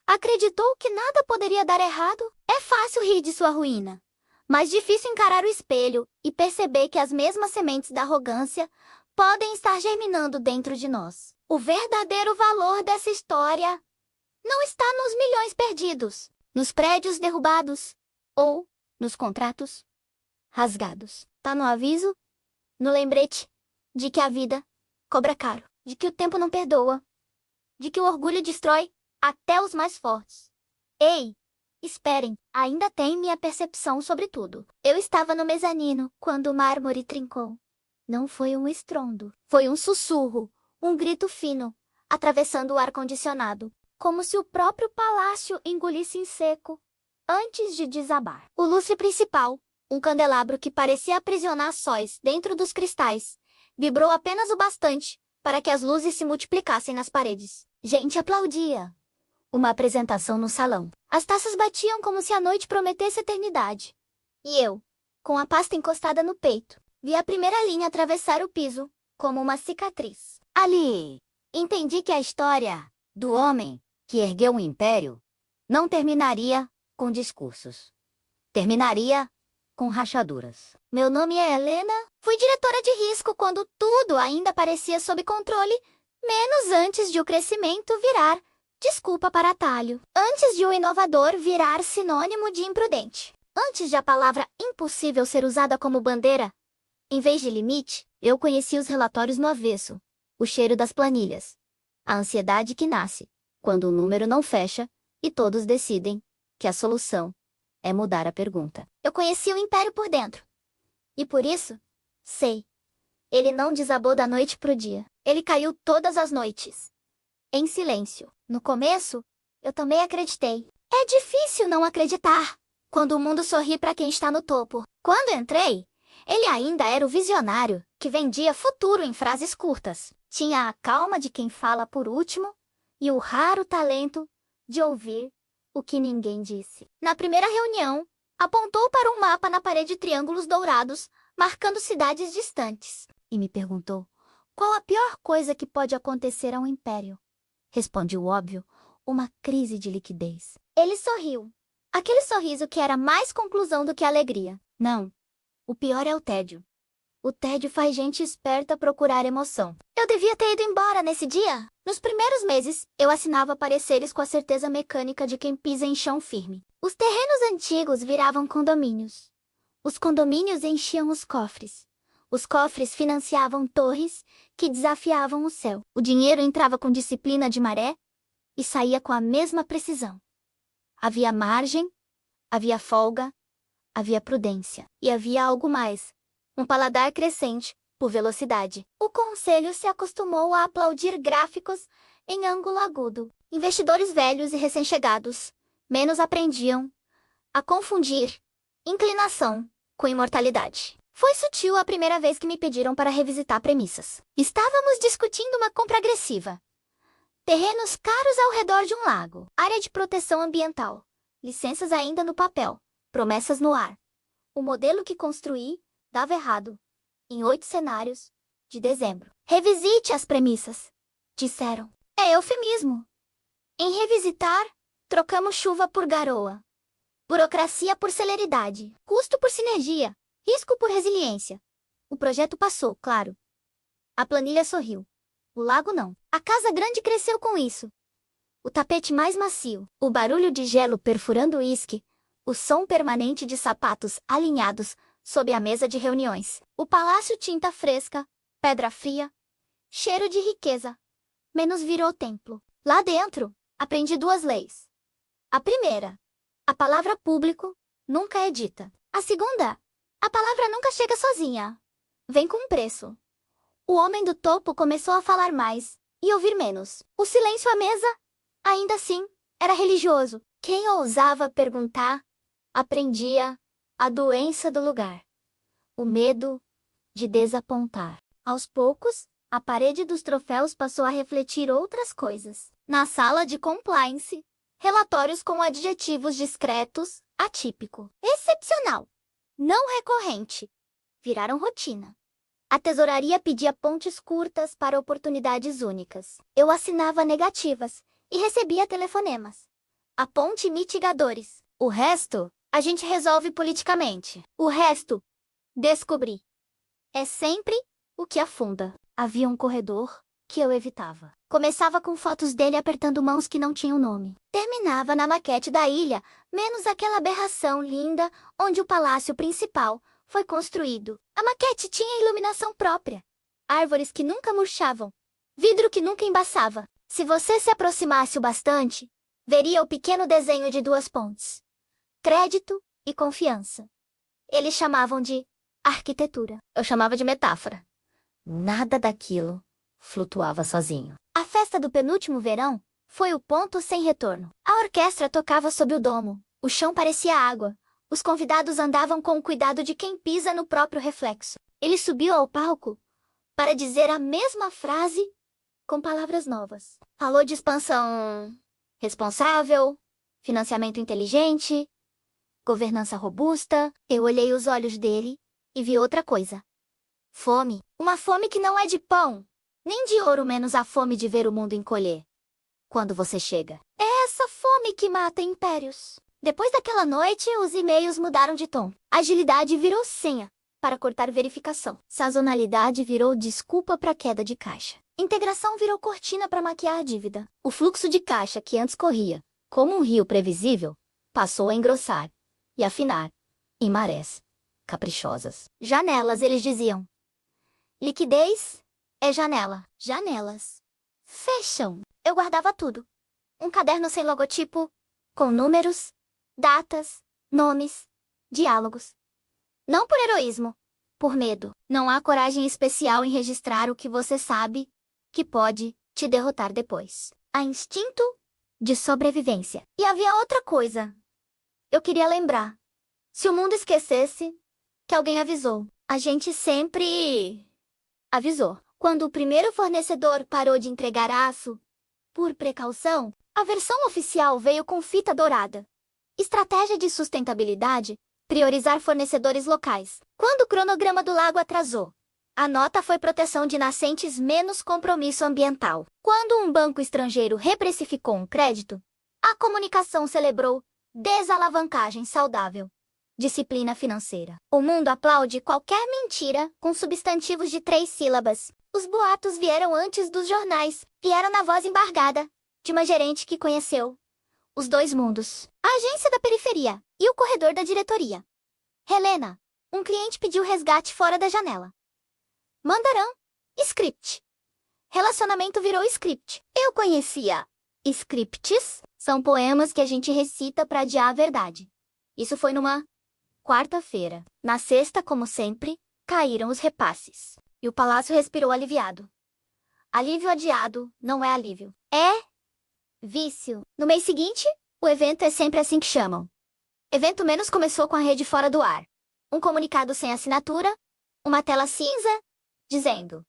Speaker 2: Acreditou que nada poderia dar errado? É fácil rir de sua ruína, mas difícil encarar o espelho e perceber que as mesmas sementes da arrogância podem estar germinando dentro de nós. O verdadeiro valor dessa história não está nos milhões perdidos, nos prédios derrubados ou nos contratos rasgados. Tá no aviso? No lembrete de que a vida cobra caro, de que o tempo não perdoa, de que o orgulho destrói até os mais fortes. Ei, esperem, ainda tem minha percepção sobre tudo. Eu estava no mezanino quando o mármore trincou. Não foi um estrondo, foi um sussurro, um grito fino, atravessando o ar-condicionado, como se o próprio palácio engolisse em seco, antes de desabar. O lustre principal, um candelabro que parecia aprisionar sóis dentro dos cristais, vibrou apenas o bastante para que as luzes se multiplicassem nas paredes. Gente aplaudia. Uma apresentação no salão. As taças batiam como se a noite prometesse eternidade. E eu, com a pasta encostada no peito, vi a primeira linha atravessar o piso, como uma cicatriz. Ali, entendi que a história do homem que ergueu um império não terminaria com discursos. Terminaria com rachaduras. Meu nome é Helena. Fui diretora de risco quando tudo ainda parecia sob controle, menos antes de o crescimento virar desculpa para atalho. Antes de o inovador virar sinônimo de imprudente. Antes de a palavra impossível ser usada como bandeira, em vez de limite, eu conheci os relatórios no avesso, o cheiro das planilhas, a ansiedade que nasce quando o número não fecha e todos decidem que a solução é mudar a pergunta. Eu conheci o império por dentro. E por isso, sei, ele não desabou da noite pro dia. Ele caiu todas as noites. Em silêncio. No começo, eu também acreditei. É difícil não acreditar quando o mundo sorri para quem está no topo. Quando entrei, ele ainda era o visionário que vendia futuro em frases curtas. Tinha a calma de quem fala por último e o raro talento de ouvir o que ninguém disse. Na primeira reunião, apontou para um mapa na parede de triângulos dourados, marcando cidades distantes, e me perguntou qual a pior coisa que pode acontecer a um império. Respondi o óbvio, uma crise de liquidez. Ele sorriu. Aquele sorriso que era mais conclusão do que alegria. Não, o pior é o tédio. O tédio faz gente esperta procurar emoção. Eu devia ter ido embora nesse dia. Nos primeiros meses, eu assinava pareceres com a certeza mecânica de quem pisa em chão firme. Os terrenos antigos viravam condomínios. Os condomínios enchiam os cofres. Os cofres financiavam torres que desafiavam o céu. O dinheiro entrava com disciplina de maré e saía com a mesma precisão. Havia margem, havia folga, havia prudência. E havia algo mais. Um paladar crescente, por velocidade. O conselho se acostumou a aplaudir gráficos em ângulo agudo. Investidores velhos e recém-chegados menos aprendiam a confundir inclinação com imortalidade. Foi sutil a primeira vez que me pediram para revisitar premissas. Estávamos discutindo uma compra agressiva. Terrenos caros ao redor de um lago. Área de proteção ambiental. Licenças ainda no papel. Promessas no ar. O modelo que construí dava errado. Em 8 cenários, de dezembro. Revisite as premissas, disseram. É eufemismo. Em revisitar, trocamos chuva por garoa. Burocracia por celeridade. Custo por sinergia. Risco por resiliência. O projeto passou, claro. A planilha sorriu. O lago não. A casa grande cresceu com isso. O tapete mais macio. O barulho de gelo perfurando o uísque. O som permanente de sapatos alinhados sob a mesa de reuniões. O palácio tinta fresca, pedra fria, cheiro de riqueza. Menos virou templo. Lá dentro, aprendi 2 leis. A primeira, a palavra público nunca é dita. A segunda, a palavra nunca chega sozinha. Vem com um preço. O homem do topo começou a falar mais e ouvir menos. O silêncio à mesa, ainda assim, era religioso. Quem ousava perguntar, aprendia a doença do lugar. O medo de desapontar. Aos poucos, a parede dos troféus passou a refletir outras coisas. Na sala de compliance, relatórios com adjetivos discretos, atípico, excepcional, não recorrente, viraram rotina. A tesouraria pedia pontes curtas para oportunidades únicas. Eu assinava negativas e recebia telefonemas. A ponte mitigadores. O resto, a gente resolve politicamente. O resto, descobri. É sempre o que afunda. Havia um corredor que eu evitava. Começava com fotos dele apertando mãos que não tinham nome. Terminava na maquete da ilha, menos aquela aberração linda onde o palácio principal foi construído. A maquete tinha iluminação própria. Árvores que nunca murchavam. Vidro que nunca embaçava. Se você se aproximasse o bastante, veria o pequeno desenho de 2 pontes. Crédito e confiança. Eles chamavam de arquitetura. Eu chamava de metáfora. Nada daquilo flutuava sozinho. A festa do penúltimo verão foi o ponto sem retorno. A orquestra tocava sob o domo, O chão parecia água. Os convidados andavam com o cuidado de quem pisa no próprio reflexo. Ele subiu ao palco para dizer a mesma frase com palavras novas. Falou de expansão responsável, financiamento inteligente, governança robusta. Eu olhei os olhos dele e vi outra coisa. Fome. Uma fome que não é de pão, nem de ouro, menos a fome de ver o mundo encolher quando você chega. É essa fome que mata impérios. Depois daquela noite, os e-mails mudaram de tom. Agilidade virou senha para cortar verificação. Sazonalidade virou desculpa para queda de caixa. Integração virou cortina para maquiar a dívida. O fluxo de caixa que antes corria como um rio previsível passou a engrossar e afinar em marés caprichosas. Janelas, eles diziam. Liquidez é janela. Janelas fecham. Eu guardava tudo. Um caderno sem logotipo, com números, datas, nomes, diálogos. Não por heroísmo, por medo. Não há coragem especial em registrar o que você sabe que pode te derrotar depois. Há instinto de sobrevivência. E havia outra coisa. Eu queria lembrar. Se o mundo esquecesse, que alguém avisou. A gente sempre avisou. Quando o primeiro fornecedor parou de entregar aço, por precaução, a versão oficial veio com fita dourada. Estratégia de sustentabilidade, priorizar fornecedores locais. Quando o cronograma do lago atrasou, a nota foi proteção de nascentes menos compromisso ambiental. Quando um banco estrangeiro reprecificou um crédito, a comunicação celebrou desalavancagem saudável. Disciplina financeira. O mundo aplaude qualquer mentira com substantivos de 3 sílabas. Os boatos vieram antes dos jornais, vieram na voz embargada de uma gerente que conheceu os 2 mundos. A agência da periferia e o corredor da diretoria. Helena, um cliente pediu resgate fora da janela. Mandarão, script. Relacionamento virou script. Eu conhecia. Scripts são poemas que a gente recita para adiar a verdade. Isso foi numa quarta-feira. Na sexta, como sempre, caíram os repasses. E o palácio respirou aliviado. Alívio adiado não é alívio. É vício. No mês seguinte, o evento é sempre assim que chamam. Evento menos começou com a rede fora do ar. Um comunicado sem assinatura, uma tela cinza, dizendo: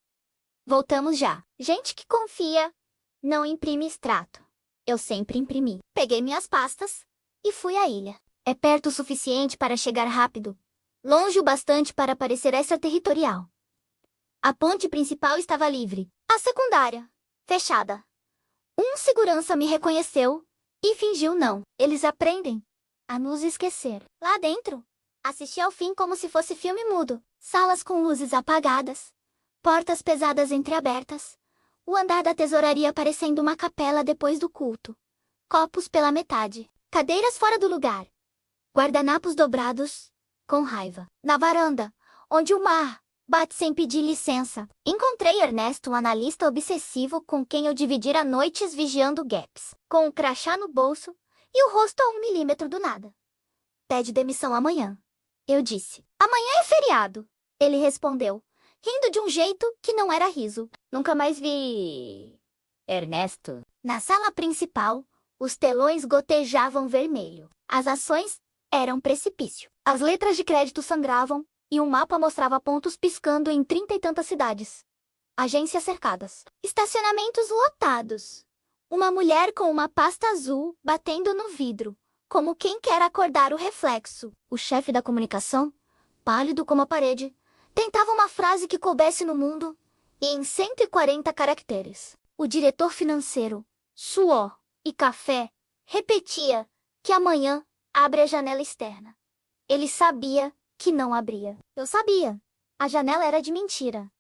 Speaker 2: voltamos já. Gente que confia não imprime extrato. Eu sempre imprimi. Peguei minhas pastas e fui à ilha. É perto o suficiente para chegar rápido, longe o bastante para parecer extraterritorial. A ponte principal estava livre, a secundária, fechada. Um segurança me reconheceu e fingiu não. Eles aprendem a nos esquecer. Lá dentro, assisti ao fim como se fosse filme mudo. Salas com luzes apagadas, portas pesadas entreabertas, o andar da tesouraria parecendo uma capela depois do culto. Copos pela metade, cadeiras fora do lugar, guardanapos dobrados, com raiva. Na varanda, onde o mar bate sem pedir licença, encontrei Ernesto, um analista obsessivo com quem eu dividira noites vigiando gaps, com o crachá no bolso e o rosto a 1 milímetro do nada. Pede demissão amanhã. Eu disse. Amanhã é feriado. Ele respondeu, rindo de um jeito que não era riso. Nunca mais vi Ernesto. Na sala principal, os telões gotejavam vermelho. As ações eram precipício. As letras de crédito sangravam e um mapa mostrava pontos piscando em 30 e tantas cidades. Agências cercadas. Estacionamentos lotados. Uma mulher com uma pasta azul batendo no vidro, como quem quer acordar o reflexo. O chefe da comunicação, pálido como a parede, tentava uma frase que coubesse no mundo e em 140 caracteres. O diretor financeiro, suor e café, repetia que amanhã abre a janela externa. Ele sabia que não abria. Eu sabia. A janela era de mentira.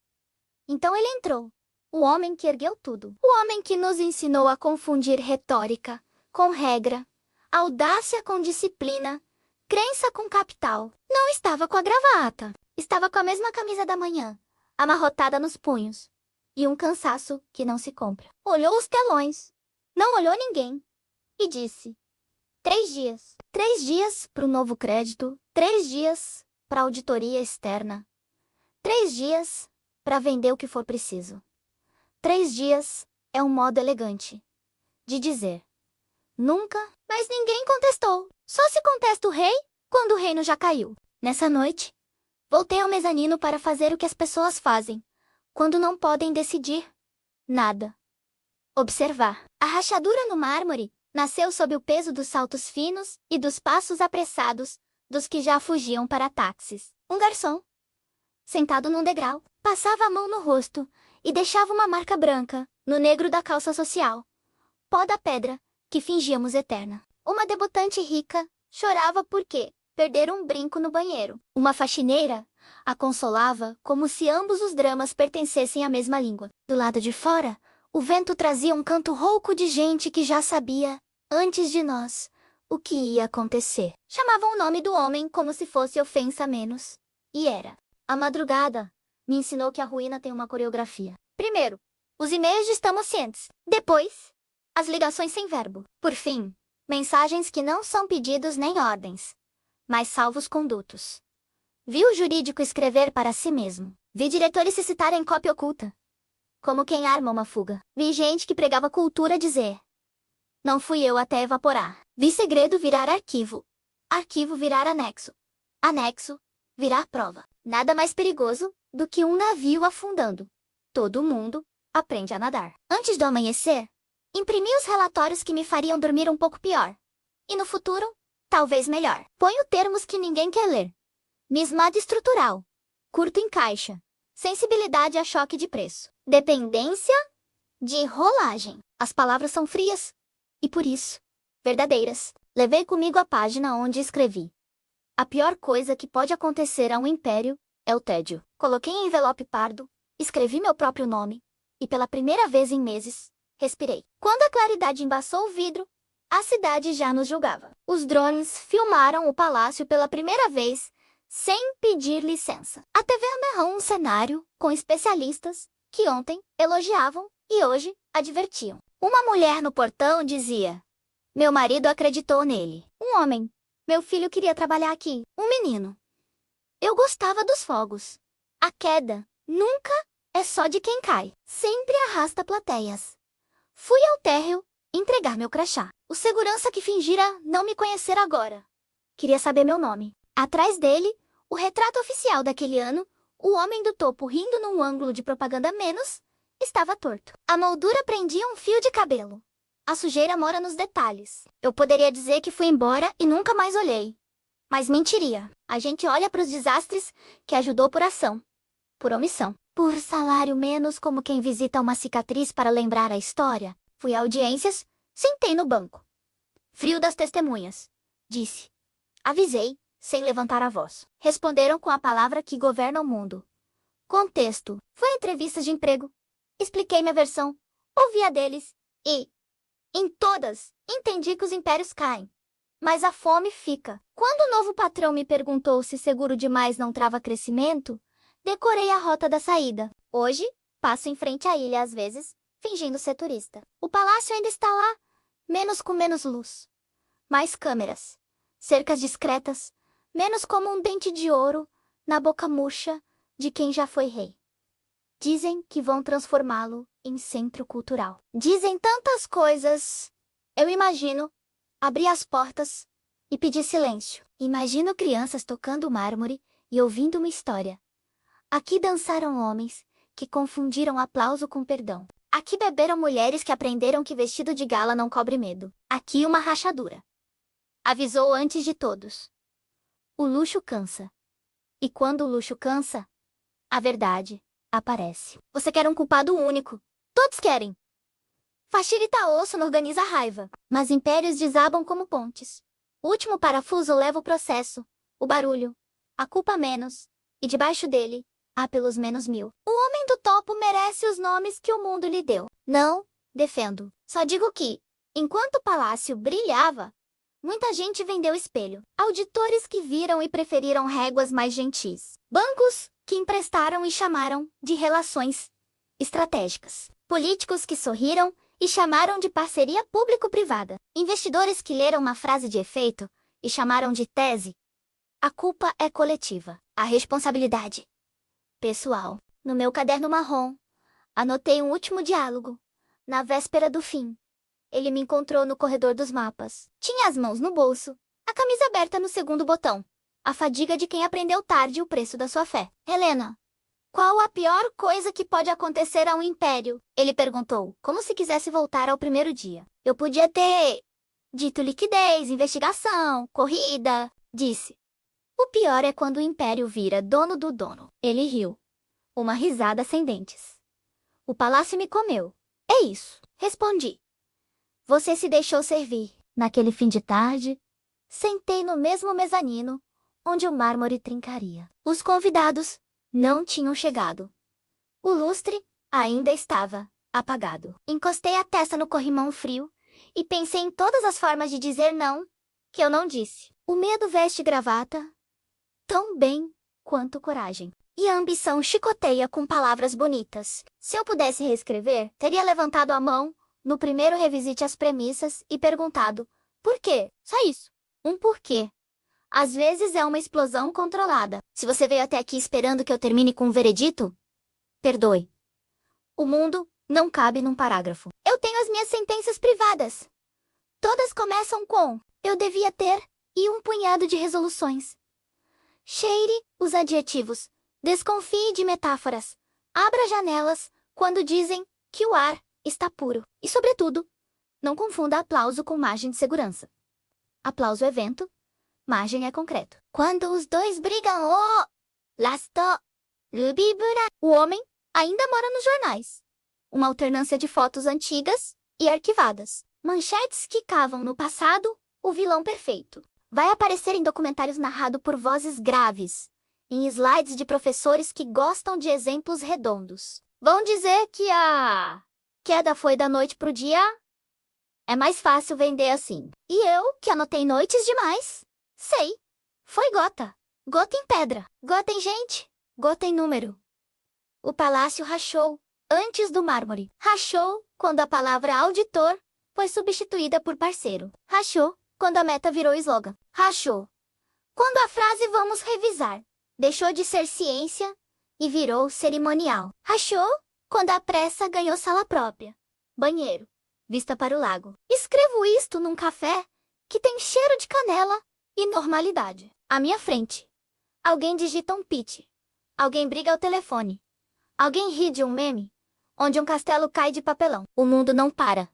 Speaker 2: Então ele entrou. O homem que ergueu tudo. O homem que nos ensinou a confundir retórica com regra, audácia com disciplina, crença com capital. Não estava com a gravata. Estava com a mesma camisa da manhã, amarrotada nos punhos. E um cansaço que não se compra. Olhou os telões. Não olhou ninguém. E disse: 3 dias. 3 dias para o novo crédito. 3 dias para a auditoria externa. 3 dias para vender o que for preciso. 3 dias é um modo elegante de dizer: Nunca, mas ninguém contestou. Só se contesta o rei quando o reino já caiu. Nessa noite, voltei ao mezanino para fazer o que as pessoas fazem quando não podem decidir nada. Observar. A rachadura no mármore nasceu sob o peso dos saltos finos e dos passos apressados dos que já fugiam para táxis. Um garçom, sentado num degrau, passava a mão no rosto e deixava uma marca branca no negro da calça social, pó da pedra que fingíamos eterna. Uma debutante rica chorava porque perdera um brinco no banheiro. Uma faxineira a consolava como se ambos os dramas pertencessem à mesma língua. Do lado de fora, o vento trazia um canto rouco de gente que já sabia, antes de nós, o que ia acontecer. Chamavam o nome do homem como se fosse ofensa a menos. E era. A madrugada me ensinou que a ruína tem uma coreografia. Primeiro, os e-mails de estamos cientes. Depois, as ligações sem verbo. Por fim, mensagens que não são pedidos nem ordens, mas salvos-condutos. Vi o jurídico escrever para si mesmo. Vi diretores se citarem em cópia oculta, como quem arma uma fuga. Vi gente que pregava cultura dizer: não fui eu até evaporar. Vi segredo virar arquivo, arquivo virar anexo, anexo virar prova. Nada mais perigoso do que um navio afundando. Todo mundo aprende a nadar. Antes do amanhecer, imprimi os relatórios que me fariam dormir um pouco pior. E no futuro, talvez melhor. Ponho termos que ninguém quer ler. Mismado estrutural. Curto em caixa. Sensibilidade a choque de preço. Dependência de rolagem. As palavras são frias. E por isso, verdadeiras. Levei comigo a página onde escrevi: a pior coisa que pode acontecer a um império é o tédio. Coloquei em envelope pardo, escrevi meu próprio nome, e pela primeira vez em meses, respirei. Quando a claridade embaçou o vidro, a cidade já nos julgava. Os drones filmaram o palácio pela primeira vez, sem pedir licença. A TV amarrou um cenário com especialistas que ontem elogiavam e hoje advertiam. Uma mulher no portão dizia: meu marido acreditou nele. Um homem: meu filho queria trabalhar aqui. Um menino: eu gostava dos fogos. A queda nunca é só de quem cai. Sempre arrasta plateias. Fui ao térreo entregar meu crachá. O segurança que fingira não me conhecer agora queria saber meu nome. Atrás dele, o retrato oficial daquele ano, o homem do topo rindo num ângulo de propaganda menos, estava torto. A moldura prendia um fio de cabelo. A sujeira mora nos detalhes. Eu poderia dizer que fui embora e nunca mais olhei. Mas mentiria. A gente olha para os desastres que ajudou por ação, por omissão, por salário menos, como quem visita uma cicatriz para lembrar a história. Fui a audiências, sentei no banco. Frio das testemunhas. Disse. Avisei, sem levantar a voz. Responderam com a palavra que governa o mundo. Contexto. Foi a entrevistas de emprego. Expliquei minha versão. Ouvi a deles. E, em todas, entendi que os impérios caem. Mas a fome fica. Quando o novo patrão me perguntou se seguro demais não trava crescimento, decorei a rota da saída. Hoje, passo em frente à ilha às vezes, fingindo ser turista. O palácio ainda está lá, menos com menos luz. Mais câmeras. Cercas discretas, menos como um dente de ouro na boca murcha de quem já foi rei. Dizem que vão transformá-lo em centro cultural. Dizem tantas coisas. Eu imagino, abri as portas e pedi silêncio. Imagino crianças tocando mármore e ouvindo uma história. Aqui dançaram homens que confundiram aplauso com perdão. Aqui beberam mulheres que aprenderam que vestido de gala não cobre medo. Aqui uma rachadura. Avisou antes de todos. O luxo cansa. E quando o luxo cansa, a verdade aparece. Você quer um culpado único. Todos querem. Fashir Taosso organiza a raiva. Mas impérios desabam como pontes. O último parafuso leva o processo, o barulho, a culpa menos, e debaixo dele, há pelos menos 1000. O homem do topo merece os nomes que o mundo lhe deu. Não, defendo. Só digo que, enquanto o palácio brilhava, muita gente vendeu espelho. Auditores que viram e preferiram réguas mais gentis. Bancos que emprestaram e chamaram de relações estratégicas. Políticos que sorriram e chamaram de parceria público-privada. Investidores que leram uma frase de efeito e chamaram de tese. A culpa é coletiva. A responsabilidade pessoal. No meu caderno marrom, anotei um último diálogo, na véspera do fim. Ele me encontrou no corredor dos mapas. Tinha as mãos no bolso, a camisa aberta no segundo botão. A fadiga de quem aprendeu tarde o preço da sua fé. Helena, qual a pior coisa que pode acontecer a um império? Ele perguntou, como se quisesse voltar ao primeiro dia. Eu podia ter dito liquidez, investigação, corrida, disse. O pior é quando o império vira dono do dono. Ele riu. Uma risada sem dentes. O palácio me comeu. É isso, respondi. Você se deixou servir. Naquele fim de tarde, sentei no mesmo mezanino, onde o mármore trincaria. Os convidados não tinham chegado. O lustre ainda estava apagado. Encostei a testa no corrimão frio e pensei em todas as formas de dizer não, que eu não disse. O medo veste gravata tão bem quanto coragem. E a ambição chicoteia com palavras bonitas. Se eu pudesse reescrever, teria levantado a mão no primeiro revisite às premissas e perguntado, por quê? Só isso. Um porquê. Às vezes é uma explosão controlada. Se você veio até aqui esperando que eu termine com um veredito, perdoe. O mundo não cabe num parágrafo. Eu tenho as minhas sentenças privadas. Todas começam com, eu devia ter, e um punhado de resoluções. Cheire os adjetivos. Desconfie de metáforas. Abra janelas quando dizem que o ar está puro. E, sobretudo, não confunda aplauso com margem de segurança. Aplauso é vento, margem é concreto. Quando os dois brigam, Lasto, Lubibura. O homem ainda mora nos jornais. Uma alternância de fotos antigas e arquivadas. Manchetes que cavam no passado, o vilão perfeito. Vai aparecer em documentários narrado por vozes graves, em slides de professores que gostam de exemplos redondos. Vão dizer que a queda foi da noite pro dia? É mais fácil vender assim. E eu, que anotei noites demais, sei. Foi gota. Gota em pedra. Gota em gente. Gota em número. O palácio rachou antes do mármore. Rachou quando a palavra auditor foi substituída por parceiro. Rachou quando a meta virou slogan. Rachou quando a frase vamos revisar deixou de ser ciência e virou cerimonial. Rachou quando a pressa ganhou sala própria. Banheiro. Vista para o lago. Escrevo isto num café que tem cheiro de canela e normalidade. À minha frente. Alguém digita um pitch. Alguém briga ao telefone. Alguém ri de um meme, onde um castelo cai de papelão. O mundo não para,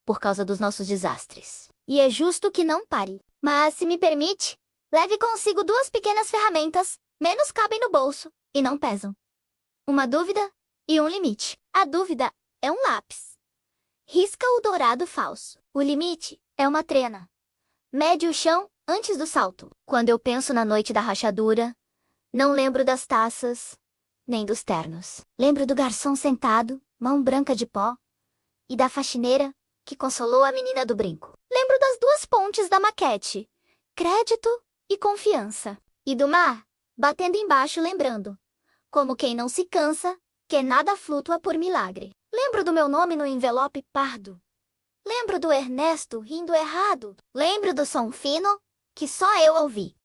Speaker 2: por causa dos nossos desastres. E é justo que não pare. Mas, se me permite, leve consigo duas pequenas ferramentas, menos cabem no bolso, e não pesam. Uma dúvida e um limite. A dúvida é um lápis. Risca o dourado falso. O limite é uma trena. Mede o chão antes do salto. Quando eu penso na noite da rachadura, não lembro das taças, nem dos ternos. Lembro do garçom sentado, mão branca de pó, e da faxineira que consolou a menina do brinco. Lembro das duas pontes da maquete, crédito e confiança. E do mar, batendo embaixo lembrando, como quem não se cansa, que nada flutua por milagre. Lembro do meu nome no envelope pardo. Lembro do Ernesto rindo errado. Lembro do som fino, que só eu ouvi.